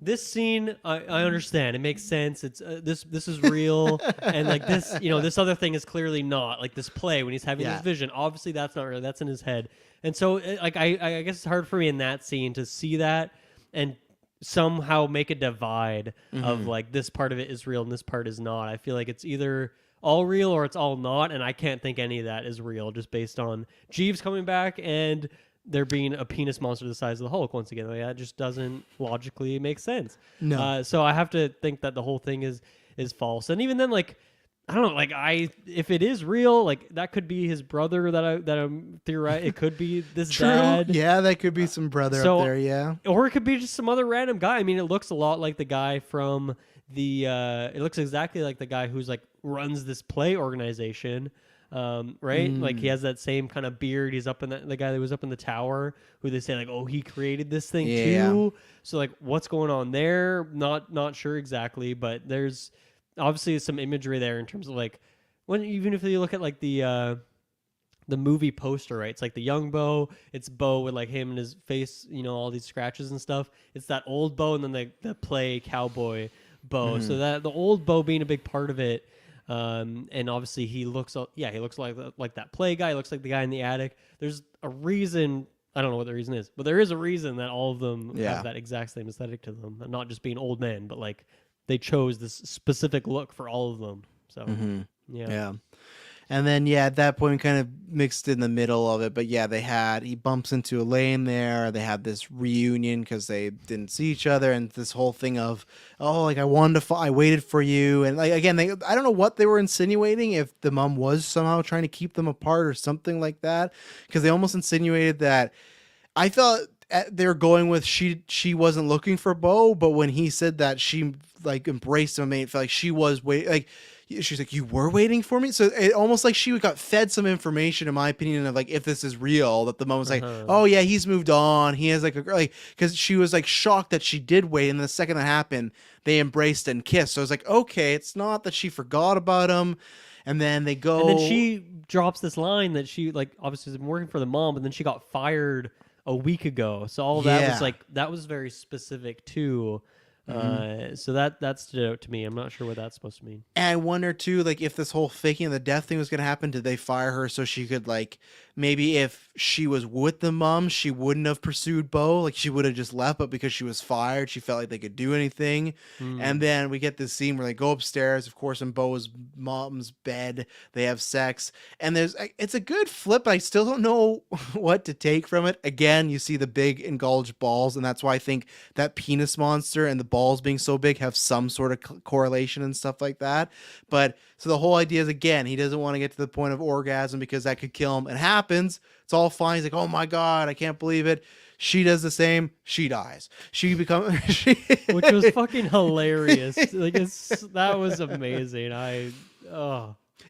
this scene, I understand, it makes sense. It's this is real, and like this, this other thing is clearly not, like this play when he's having this vision. Obviously, that's not real. That's in his head. And so, like, I guess it's hard for me in that scene to see that and somehow make a divide of like, this part of it is real and this part is not. I feel like it's either all real or it's all not, and I can't think any of that is real just based on Jeeves coming back and there being a penis monster the size of the Hulk once again. Like, that just doesn't logically make sense. No. So I have to think that the whole thing is false. And even then, like, I don't know, like if it is real, like that could be his brother that I'm theorizing. It could be this True. dad. Yeah, that could be some brother so- up there. Yeah. Or it could be just some other random guy. I mean, it looks a lot like the guy from the. It looks exactly like the guy who's like runs this play organization, right? Like he has that same kind of beard. He's up in the guy that was up in the tower, who they say like, oh, he created this thing too. So like, what's going on there? Not sure exactly, but there's obviously some imagery there in terms of like even if you look at like the movie poster, right? It's like the young Beau. It's Beau with like him and his face, all these scratches and stuff. It's that old Beau, and then the play cowboy Beau. So that the old Beau being a big part of it. And obviously he looks like that play guy. He looks like the guy in the attic. There's a reason. I don't know what the reason is, but there is a reason that all of them have that exact same aesthetic to them, and not just being old men, but like they chose this specific look for all of them. So yeah. And then, at that point, kind of mixed in the middle of it. But he bumps into Elaine there. They have this reunion because they didn't see each other. And this whole thing of, I waited for you. And like, again, I don't know what they were insinuating, if the mom was somehow trying to keep them apart or something like that. Because they almost insinuated that. I thought they were going with she wasn't looking for Beau, but when he said that she like embraced him, it felt like she was waiting. Like, she's like, you were waiting for me? So it almost like she got fed some information, in my opinion, of like, if this is real, that the mom was like, oh yeah, he's moved on. He has like a girl, like, because she was like shocked that she did wait. And the second that happened, they embraced and kissed. So I was like, okay, it's not that she forgot about him. And then they go. And then she drops this line that she like obviously has been working for the mom, but then she got fired a week ago. So all of that was like, that was very specific too. So that stood out to me. I'm not sure what that's supposed to mean. And I wonder too, like, if this whole faking of the death thing was going to happen, did they fire her so she could, like, maybe if she was with the mom, she wouldn't have pursued Beau, like she would have just left, but because she was fired, she felt like they could do anything. And then we get this scene where they go upstairs, of course, in Beau's mom's bed, they have sex, and it's a good flip, but I still don't know what to take from it. Again, you see the big engulged balls, and that's why I think that penis monster and the balls being so big have some sort of correlation and stuff like that. But so the whole idea is, again, he doesn't want to get to the point of orgasm because that could kill him. It happens. It's all fine. He's like, oh my God, I can't believe it. She does the same. She dies. Which was fucking hilarious. Like that was amazing.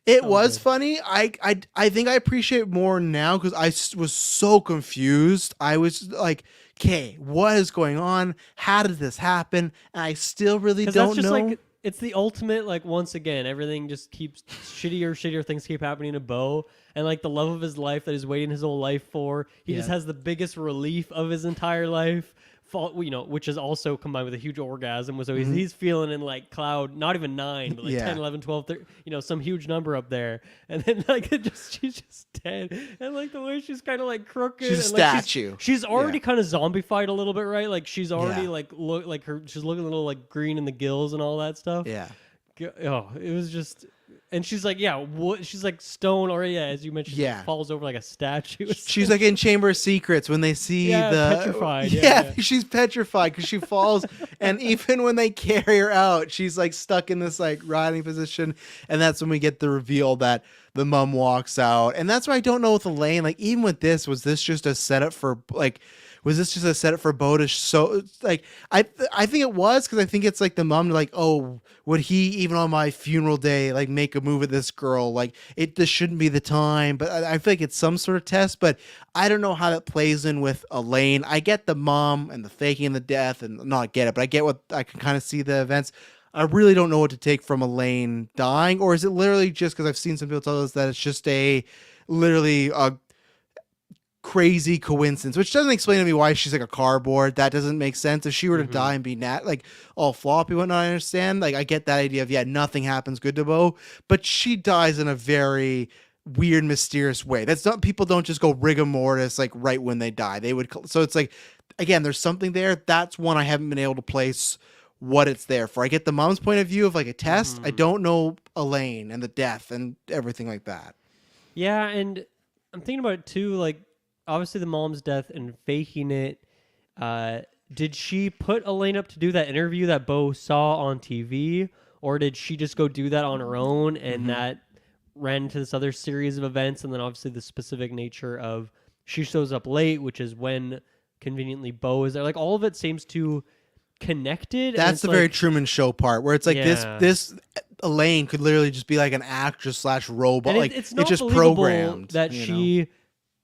It was funny. I think I appreciate it more now because I was so confused. I was like, okay, what is going on? How did this happen? And I still really don't know. Like, it's the ultimate, like, once again, everything just keeps shittier things keep happening to Beau. And like the love of his life that he's waiting his whole life for. He just has the biggest relief of his entire life. Which is also combined with a huge orgasm. So he's feeling in like cloud, not even 9, but like 10, 11, 12, 13, some huge number up there. And then like she's just dead. And like the way she's kind of like crooked. She's a statue. She's already kind of zombified a little bit, right? Like she's already she's looking a little like green in the gills and all that stuff. Yeah. Oh, it was just. And she's like, she's like stone, or as you mentioned, she falls over like a statue. She's like in Chamber of Secrets when they see petrified. She's petrified because she falls, and even when they carry her out, she's like stuck in this like riding position, and that's when we get the reveal that the mom walks out, and that's why I don't know with Elaine. Like, even with this, was this just a setup for like? Was this just a setup for Beau to so like I think it was, because I think it's like the mom like, oh, would he even on my funeral day like make a move with this girl? Like this shouldn't be the time. But I feel like it's some sort of test, but I don't know how that plays in with Elaine. I get the mom and the faking the death and not get it, but I get what I can kind of see the events. I really don't know what to take from Elaine dying, or is it literally just because I've seen some people tell us that it's just literally a crazy coincidence, which doesn't explain to me why she's like a cardboard. That doesn't make sense. If she were to die and be like all floppy, whatnot, I understand. Like I get that idea of nothing happens good to Beau, but she dies in a very weird, mysterious way. That's not, people don't just go rigor mortis like right when they die. They would, so it's like, again, there's something there. That's one I haven't been able to place what it's there for. I get the mom's point of view of like a test. I don't know Elaine and the death and everything like that. Yeah, and I'm thinking about it too, like obviously the mom's death and faking it. Did she put Elaine up to do that interview that Beau saw on TV, or did she just go do that on her own, and that ran into this other series of events, and then obviously the specific nature of she shows up late, which is when conveniently Beau is there. Like all of it seems to connected. That's the very Truman Show part where it's like Yeah. this Elaine could literally just be like an actress / robot. And Like it's not just believable programmed that you know? she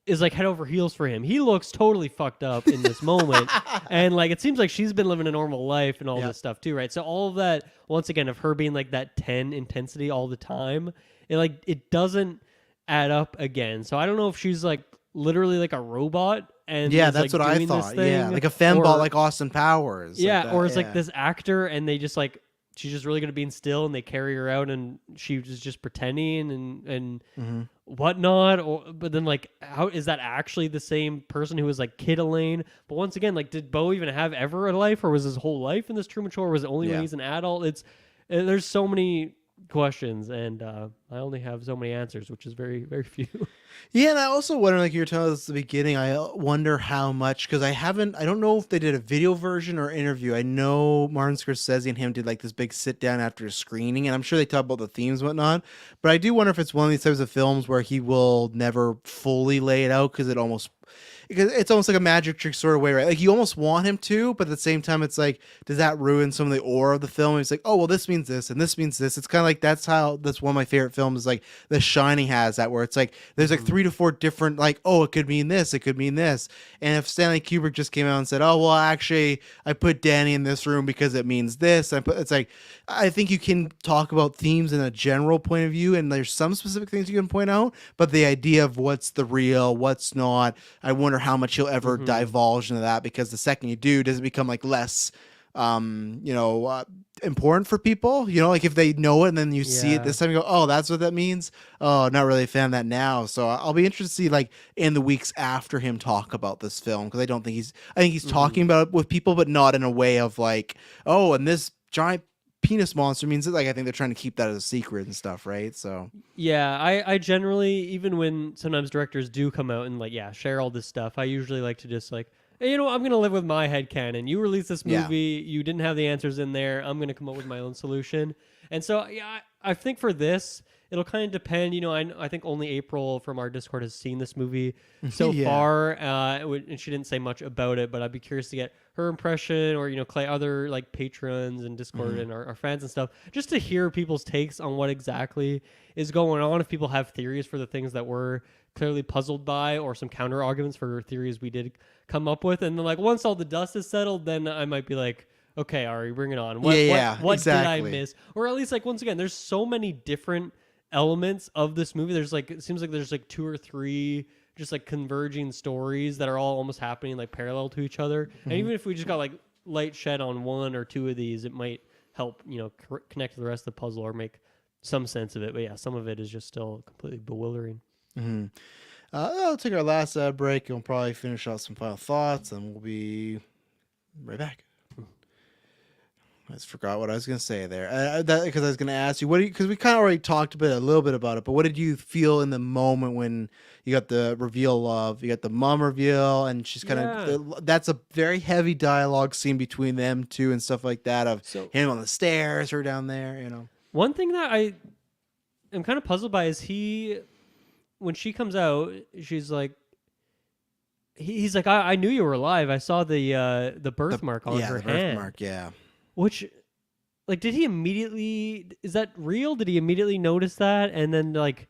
is like head over heels for him. He looks totally fucked up in this moment. And like it seems like she's been living a normal life and all Yeah. this stuff too, right? So all of that, once again, of her being like that 10 intensity all the time, it doesn't add up again. So I don't know if she's like literally like a robot and Yeah, is, that's like, what I doing this thought. Yeah, thing, like a fembot or- like Austin Powers. yeah, like that, or it's yeah. like this actor and they just like she's just really good at being still and they carry her out and she was just pretending and Mm-hmm. whatnot. Or but then like how is that actually the same person who was like Kid Elaine? But once again, like did Beau even have ever a life, or was his whole life in this Truman Show, or was it only when Yeah. he's an adult? There's so many questions and I only have so many answers, which is very, very few. Yeah, and I also wonder, like you were telling us at the beginning, I wonder how much, because I don't know if they did a video version or interview. I know Martin Scorsese and him did like this big sit down after a screening, and I'm sure they talk about the themes and whatnot. But I do wonder if it's one of these types of films where he will never fully lay it out because it's almost like a magic trick sort of way, right? Like you almost want him to, but at the same time, it's like, does that ruin some of the aura of the film? And it's like, oh, well, this means this and this means this. It's kind of like that's one of my favorite films, like The Shining has that, where it's like there's like 3 to 4 different, like, oh, it could mean this, it could mean this. And if Stanley Kubrick just came out and said, oh, well, actually, I put Danny in this room because it means this, it's like, I think you can talk about themes in a general point of view, and there's some specific things you can point out, but the idea of what's the real, what's not, I wonder how much you'll ever divulge into that, because the second you do, does it become like less important for people, like if they know it and then you see it this time, you go, oh, that's what that means. Oh, not really a fan of that now. So I'll be interested to see, like, in the weeks after him talk about this film, because I think he's talking about it with people, but not in a way of like, oh, and this giant penis monster means it. Like, I think they're trying to keep that as a secret and stuff, right? So Yeah, I generally, even when sometimes directors do come out and like, share all this stuff, I usually like to just like, hey, I'm going to live with my headcanon. You release this movie, you didn't have the answers in there, I'm going to come up with my own solution. And so, I think for this, it'll kind of depend. I think only April from our Discord has seen this movie so far, and she didn't say much about it, but I'd be curious to get her impression, or, Clay, other like patrons and Discord and our fans and stuff, just to hear people's takes on what exactly is going on, if people have theories for the things that we're clearly puzzled by, or some counter arguments for theories we did come up with. And then like once all the dust is settled, then I might be like, okay, Ari, bring it on. What exactly did I miss? Or at least, like, once again, there's so many different elements of this movie. There's like, it seems like there's like 2 or 3 just like converging stories that are all almost happening like parallel to each other. And even if we just got like light shed on 1 or 2 of these, it might help, connect to the rest of the puzzle or make some sense of it. But yeah, some of it is just still completely bewildering. I'll take our last break, and we'll probably finish off some final thoughts, and we'll be right back. I just forgot what I was going to say there. Because I was going to ask you, because we kind of already talked a little bit about it, but what did you feel in the moment when you got the reveal of, you got the mom reveal, and she's kind of, that's a very heavy dialogue scene between them two and stuff like that, of him on the stairs, her down there, One thing that I am kind of puzzled by is when she comes out, she's like, he's like, I knew you were alive. I saw the birthmark on her hand. Birthmark, yeah. Which, like, did he immediately? Is that real? Did he immediately notice that and then like,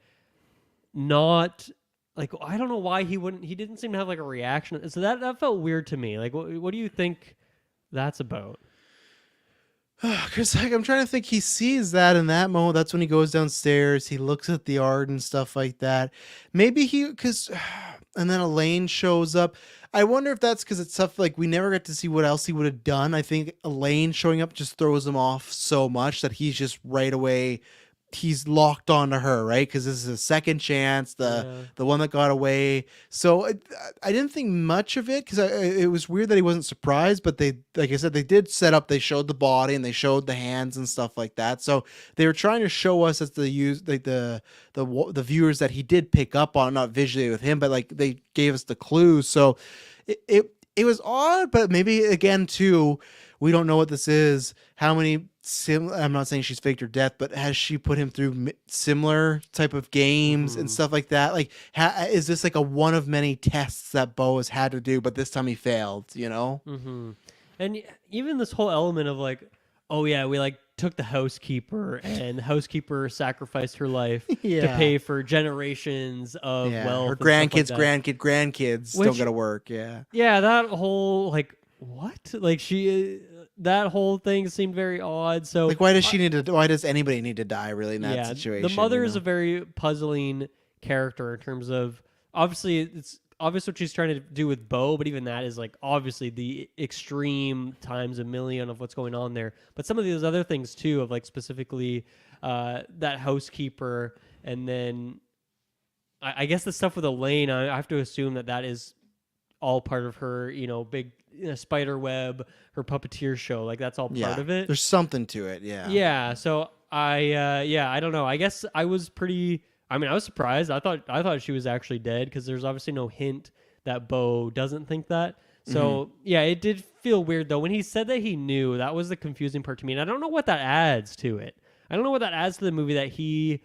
not like? I don't know why he wouldn't. He didn't seem to have like a reaction. So that felt weird to me. Like, what do you think that's about? Because like, I'm trying to think, he sees that in that moment. That's when he goes downstairs. He looks at the art and stuff like that. Maybe and then Elaine shows up. I wonder if that's because it's stuff like we never get to see what else he would have done. I think Elaine showing up just throws him off so much that he's just right away he's locked onto her, right? Because this is a second chance, the one that got away. So I didn't think much of it because it was weird that he wasn't surprised. But they, like I said, they did set up. They showed the body and they showed the hands and stuff like that. So they were trying to show us as the viewers that he did pick up on, not visually with him, but like they gave us the clues. So it was odd, but maybe again too, we don't know what this is. How many I'm not saying she's faked her death, but has she put him through similar type of games and stuff like that? Like, is this like a one of many tests that Beau has had to do, but this time he failed, you know? And even this whole element of like, oh yeah, we like took the housekeeper and the housekeeper sacrificed her life to pay for generations of wealth. Her grandkids, grandkids Which, don't got to work. Yeah. Yeah. That whole like, what? Like that whole thing seemed very odd. So like, why does anybody need to die really in that situation? The mother is a very puzzling character in terms of, obviously it's obvious what she's trying to do with Beau, but even that is like obviously the extreme times a million of what's going on there. But some of these other things too, of like specifically that housekeeper, and then I guess the stuff with Elaine, I have to assume that is all part of her, big spider web, her puppeteer show. Like that's all part of it. There's something to it. Yeah. Yeah. So I don't know. I guess I was surprised. I thought she was actually dead because there's obviously no hint that Beau doesn't think that. So yeah, it did feel weird though. When he said that he knew, that was the confusing part to me. And I don't know what that adds to it. I don't know what that adds to the movie, that he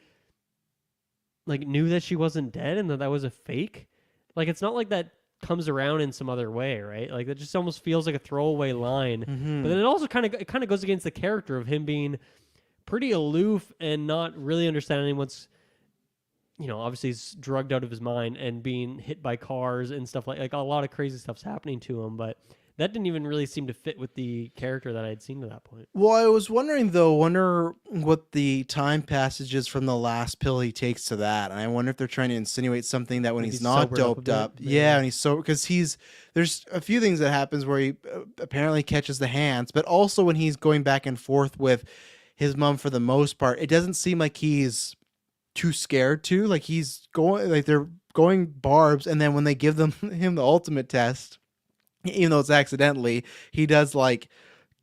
like knew that she wasn't dead and that was a fake. Like, it's not like that comes around in some other way, right? Like, that just almost feels like a throwaway line. But then it also kind of goes against the character of him being pretty aloof and not really understanding what's, obviously he's drugged out of his mind and being hit by cars and stuff like a lot of crazy stuff's happening to him. But that didn't even really seem to fit with the character that I had seen to that point. Well, I was wondering though, what the time passages from the last pill he takes to that, and I wonder if they're trying to insinuate something that when he's not doped up, and he's sober, because there's a few things that happens where he apparently catches the hands, but also when he's going back and forth with his mom for the most part, it doesn't seem like he's too scared to, like he's going, like they're going barbs, and then when they give him the ultimate test, even though it's accidentally, he does like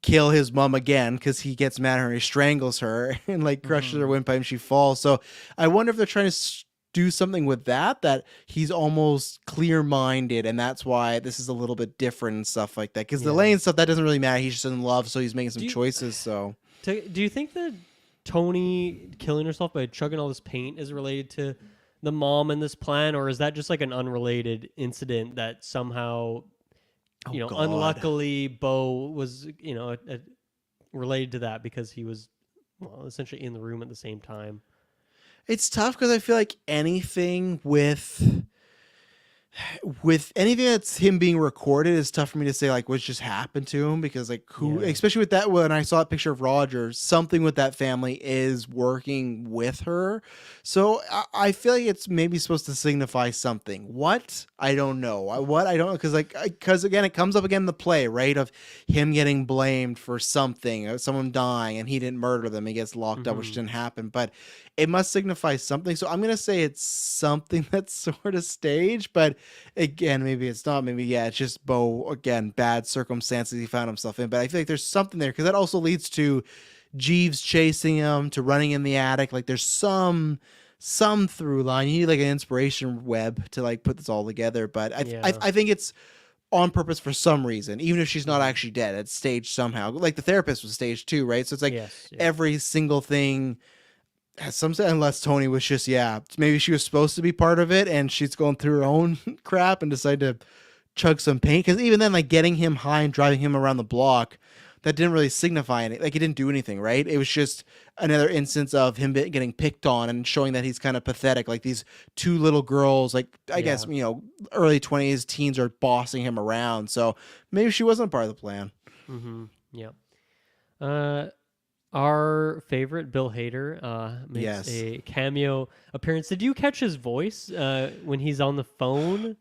kill his mom again because he gets mad at her and he strangles her and like crushes her windpipe and she falls. So I wonder if they're trying to do something with that he's almost clear-minded, and that's why this is a little bit different and stuff like that. Because the Lane stuff, that doesn't really matter. He's just in love, so he's making some choices. So do you think that Tony killing herself by chugging all this paint is related to the mom and this plan, or is that just like an unrelated incident that somehow, unluckily Beau was, related to that because he was, essentially in the room at the same time? It's tough because I feel like anything with anything that's him being recorded is tough for me to say like what's just happened to him, because like especially with that, when I saw a picture of Roger, something with that family is working with her. So I feel like it's maybe supposed to signify something. What? I don't know. I don't know, because again, it comes up again in the play, right, of him getting blamed for something, or someone dying, and he didn't murder them. He gets locked up, which didn't happen, but it must signify something. So I'm gonna say it's something that's sort of staged, but again, maybe it's not. Maybe it's just Beau, again, bad circumstances he found himself in. But I feel like there's something there, because that also leads to Jeeves chasing him, to running in the attic. Like there's some through line. You need like an inspiration web to like put this all together. But I think it's on purpose for some reason, even if she's not actually dead. It's staged somehow. Like the therapist was staged too, right? So it's like every single thing has some, unless Tony was just maybe she was supposed to be part of it and she's going through her own crap and decided to chug some paint. Because even then, like getting him high and driving him around the block, that didn't really signify anything. Like, he didn't do anything, right? It was just another instance of him getting picked on and showing that he's kind of pathetic. Like these two little girls, like I guess, early 20s teens are bossing him around. So maybe she wasn't part of the plan. Yeah. Our favorite, Bill Hader, makes a cameo appearance. Did you catch his voice when he's on the phone?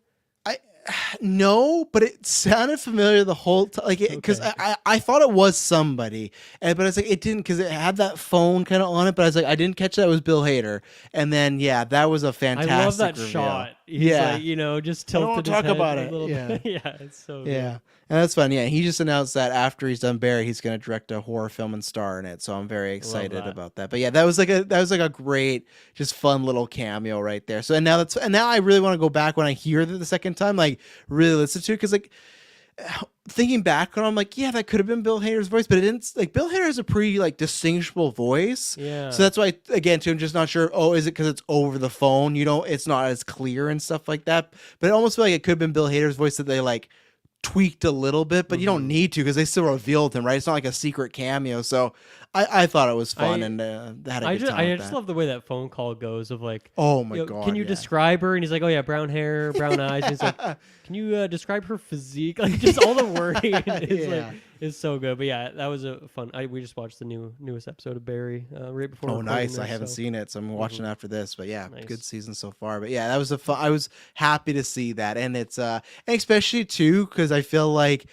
No, but it sounded familiar the whole time. Like, because Okay. I thought it was somebody, but it's like it didn't because it had that phone kind of on it. But I was like, I didn't catch that it was Bill Hader. And then yeah, that was a I love fantastic that reveal. shot. He's Yeah, like, just I don't want tilted to his talk head about a it. little Yeah. bit. Yeah, it's so Yeah. good. And that's fun. Yeah. He just announced that after he's done Barry, he's going to direct a horror film and star in it. So I'm very I love excited that. about that. But yeah, that was like a great, just fun little cameo right there. So and now I really want to go back when I hear it the second time, like really listen to it. Cause like thinking back on it, I'm like, yeah, that could have been Bill Hader's voice, but it didn't. Like Bill Hader has a pretty like distinguishable voice. Yeah. So that's why, again, too, I'm just not sure. Oh, is it because it's over the phone? It's not as clear and stuff like that. But it almost feel like it could have been Bill Hader's voice that they like tweaked a little bit, but you don't need to because they still revealed him, right? It's not like a secret cameo. So I thought it was fun I and had a good time I with just that. love the way that phone call goes of like, Oh my god! can you yeah. describe her? And he's like, oh yeah, brown hair, brown eyes. And he's like, can you describe her physique? Like just all the wording is Yeah. like is so good. But yeah, that was a fun. We just watched the newest episode of Barry right before. Oh, recording nice! I this, haven't so. seen it, so I'm watching after this. But yeah, Nice. good season so far. But yeah, that was a fun. I was happy to see that, and it's and especially too because I feel like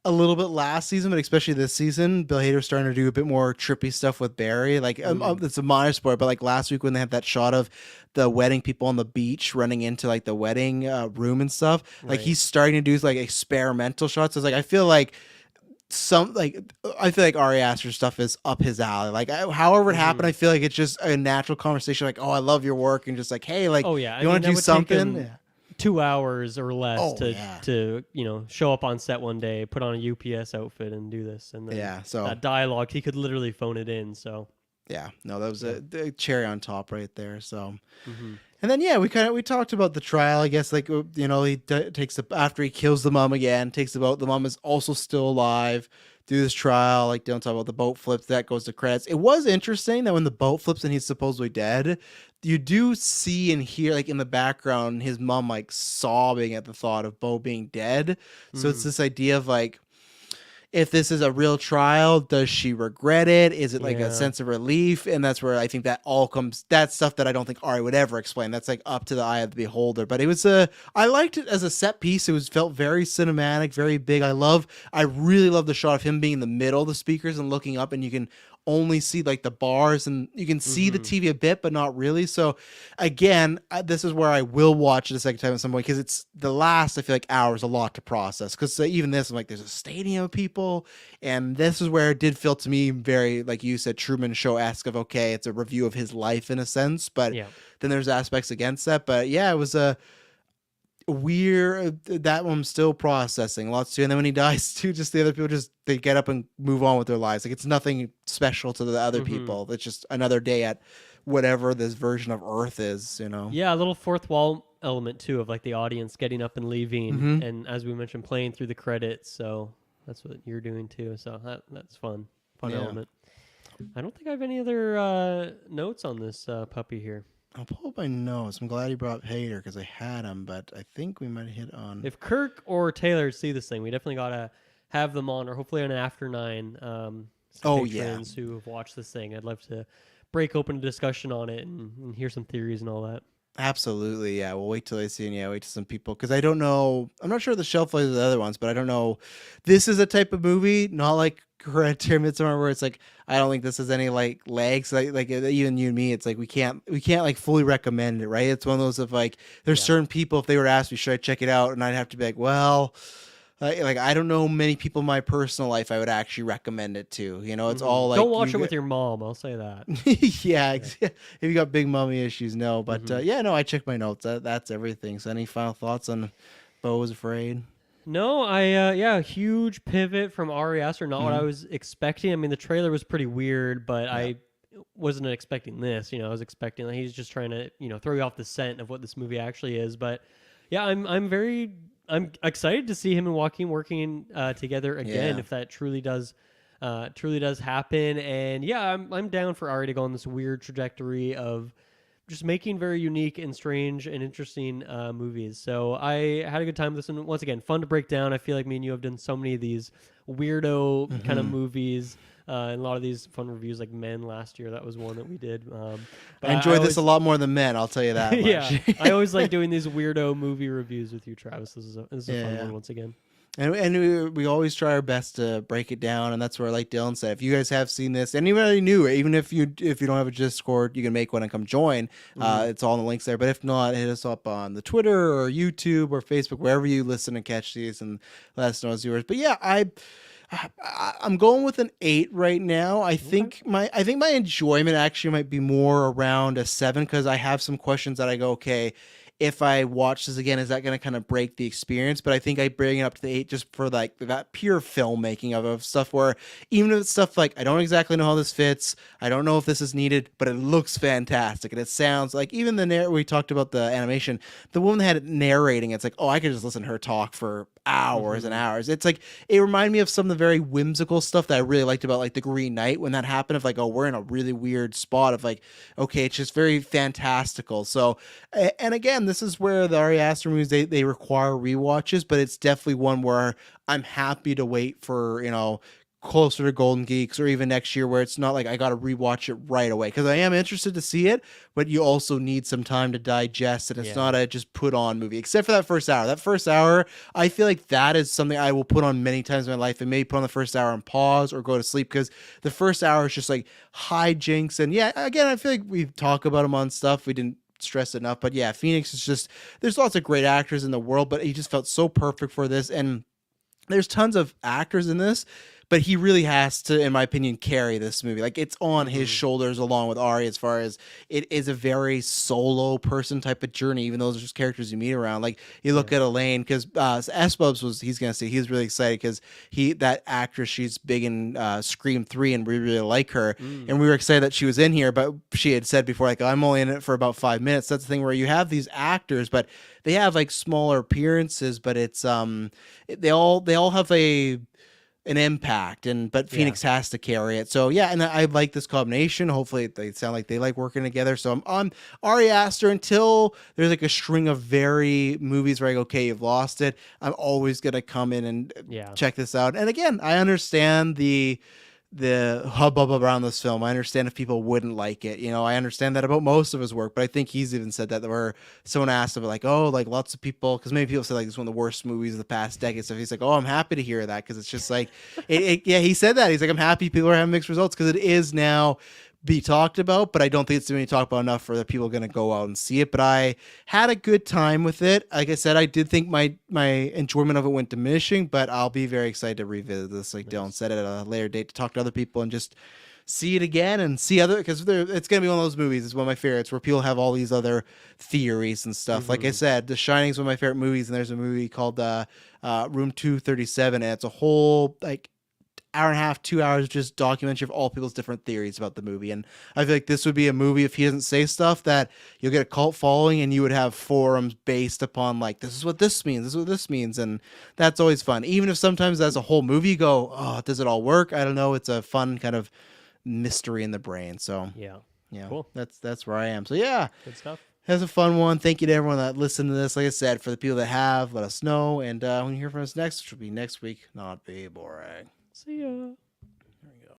a little bit last season, but especially this season, Bill Hader's starting to do a bit more trippy stuff with Barry. Like it's a minor spoiler, but like last week when they had that shot of the wedding people on the beach running into like the wedding room and stuff, like Right. he's starting to do like experimental shots. So it's like I feel like Ari Aster's stuff is up his alley. Like however it happened, I feel like it's just a natural conversation. Like, oh, I love your work, and just like, hey, like, Oh yeah, you want to do something? Yeah. 2 hours or less Oh, to yeah. to show up on set one day, put on a UPS outfit, and do this. And then Yeah, so that dialogue, he could literally phone it in. So yeah, no, that was the cherry on top right there. So, mhm. and then yeah, we talked about the trial. I guess like he takes after he kills the mom again, takes the boat. The mom is also still alive. Do this trial, like don't talk about the boat flips. That goes to credits. It was interesting that when the boat flips and he's supposedly dead, you do see and hear like in the background his mom like sobbing at the thought of Beau being dead. So it's this idea of like, if this is a real trial, does she regret it? Is it like a Yeah. sense of relief? And that's where I think that all comes. That's stuff that I don't think Ari would ever explain. That's like up to the eye of the beholder. But it was I liked it as a set piece. It felt very cinematic, very big. I really love the shot of him being in the middle of the speakers and looking up, and you can only see like the bars and you can see the TV a bit, but not really. So again, this is where I will watch it a second time at some point because it's the last, I feel like, hour is a lot to process. Because even this, I'm like, there's a stadium of people, and this is where it did feel to me very, like you said, Truman Show-esque of, okay, it's a review of his life in a sense, but Yeah. then there's aspects against that. But yeah, it was a weird, that one I'm still processing lots too. And then when he dies too, just the other people they get up and move on with their lives. Like it's nothing special to the other people. It's just another day at whatever this version of Earth is, Yeah, a little fourth wall element too of like the audience getting up and leaving, and as we mentioned, playing through the credits. So that's what you're doing too. So that's fun Yeah. element. I don't think I have any other notes on this puppy here. I'll pull up my notes. I'm glad you brought up Hader because I had him, but I think we might hit on. If Kirk or Taylor see this thing, we definitely gotta have them on, or hopefully on After 9. Oh, yeah. Patrons who have watched this thing. I'd love to break open a discussion on it and hear some theories and all that. Absolutely, yeah. We'll wait till I see, and yeah, wait till some people because I don't know. I'm not sure the shelf life of the other ones, but I don't know. This is a type of movie, not like Hereditary Midsommar, where it's like I don't think this has any like legs. Like even you and me, it's like we can't like fully recommend it, right? It's one of those of like there's certain people if they were to ask me should I check it out, and I'd have to be like, well. Like I don't know many people in my personal life I would actually recommend it to. It's all like Don't watch it with your mom. I'll say that. yeah. If you got big mommy issues, no. But yeah, no. I checked my notes. That's everything. So, any final thoughts on Beau Was Afraid? No, huge pivot from Ari Aster. Not what I was expecting. I mean, the trailer was pretty weird, but I wasn't expecting this. I was expecting that he's just trying to throw you off the scent of what this movie actually is. But yeah, I'm excited to see him and Joaquin working together again. Yeah. If that truly does happen. And yeah, I'm down for Ari to go on this weird trajectory of just making very unique and strange and interesting movies. So I had a good time with this, and once again, fun to break down. I feel like me and you have done so many of these weirdo kind of movies and a lot of these fun reviews like Men last year. That was one that we did. But I enjoy this always, a lot more than Men. I'll tell you that much. yeah, I always like doing these weirdo movie reviews with you, Travis. This is a fun one once again. And we always try our best to break it down, and that's where, like Dylan said, if you guys have seen this, anybody new, even if you don't have a Discord, you can make one and come join. It's all in the links there. But if not, hit us up on the Twitter or YouTube or Facebook, wherever you listen and catch these, and let us know as viewers. But yeah, I'm going with an 8 right now. I think my enjoyment actually might be more around a 7, because I have some questions that I go, okay, if I watch this again, is that going to kind of break the experience? But I think I bring it up to the 8 just for like that pure filmmaking of stuff where even if it's stuff like, I don't exactly know how this fits, I don't know if this is needed, but it looks fantastic. And it sounds like, even we talked about the animation, the woman that had it narrating, it's like, oh, I could just listen to her talk for hours and hours. It's like, it reminded me of some of the very whimsical stuff that I really liked about like the Green Knight when that happened, of like, oh, we're in a really weird spot of like, okay, it's just very fantastical. So, and again, this is where the Ari Aster movies, they require rewatches, but it's definitely one where I'm happy to wait for, closer to Golden Geeks or even next year, where it's not like I got to rewatch it right away, because I am interested to see it, but you also need some time to digest it. It's not a just put on movie, except for that first hour. That first hour, I feel like that is something I will put on many times in my life, and maybe put on the first hour and pause or go to sleep, because the first hour is just like hijinks. And yeah, again, I feel like we talk about him on stuff we didn't stress enough, but yeah, Phoenix is just, there's lots of great actors in the world, but he just felt so perfect for this. And there's tons of actors in this, but he really has to, in my opinion, carry this movie. Like, it's on his shoulders along with Ari, as far as it is a very solo person type of journey, even though those are just characters you meet around. Like, you look at Elaine, because S-Bubs he's really excited because that actress, she's big in Scream 3, and we really like her. And we were excited that she was in here, but she had said before, like, I'm only in it for about 5 minutes. That's the thing where you have these actors, but they have like smaller appearances, but it's they all have an impact, but Phoenix has to carry it. So yeah, and I like this combination. Hopefully they sound like they like working together. So I'm on Ari Aster until there's like a string of very movies where I go, okay, you've lost it. I'm always gonna come in and check this out. And again, I understand the hubbub around this film. I understand if people wouldn't like it. I understand that about most of his work, but I think he's even said that, where someone asked him like, oh, like lots of people, because many people say like it's one of the worst movies of the past decade. So he's like, oh, I'm happy to hear that, because it's just like, he said that. He's like, I'm happy people are having mixed results, because it is now be talked about, but I don't think it's going to be talked about enough for the people going to go out and see it. But I had a good time with it. Like I said, I did think my enjoyment of it went diminishing, but I'll be very excited to revisit this, like Dylan said, at a later date, to talk to other people and just see it again and see other, because it's going to be one of those movies. It's one of my favorites where people have all these other theories and stuff. Like I said, The Shining is one of my favorite movies, and there's a movie called Room 237, and it's a whole like hour and a half, 2 hours, just documentary of all people's different theories about the movie. And I feel like this would be a movie, if he doesn't say stuff, that you'll get a cult following, and you would have forums based upon like, this is what this means, this is what this means. And that's always fun. Even if sometimes as a whole movie you go, oh, does it all work? I don't know. It's a fun kind of mystery in the brain. So yeah, cool. That's where I am. So yeah, good stuff. That's a fun one. Thank you to everyone that listened to this. Like I said, for the people that have, let us know. And when you hear from us next, which will be next week, not be boring. See ya.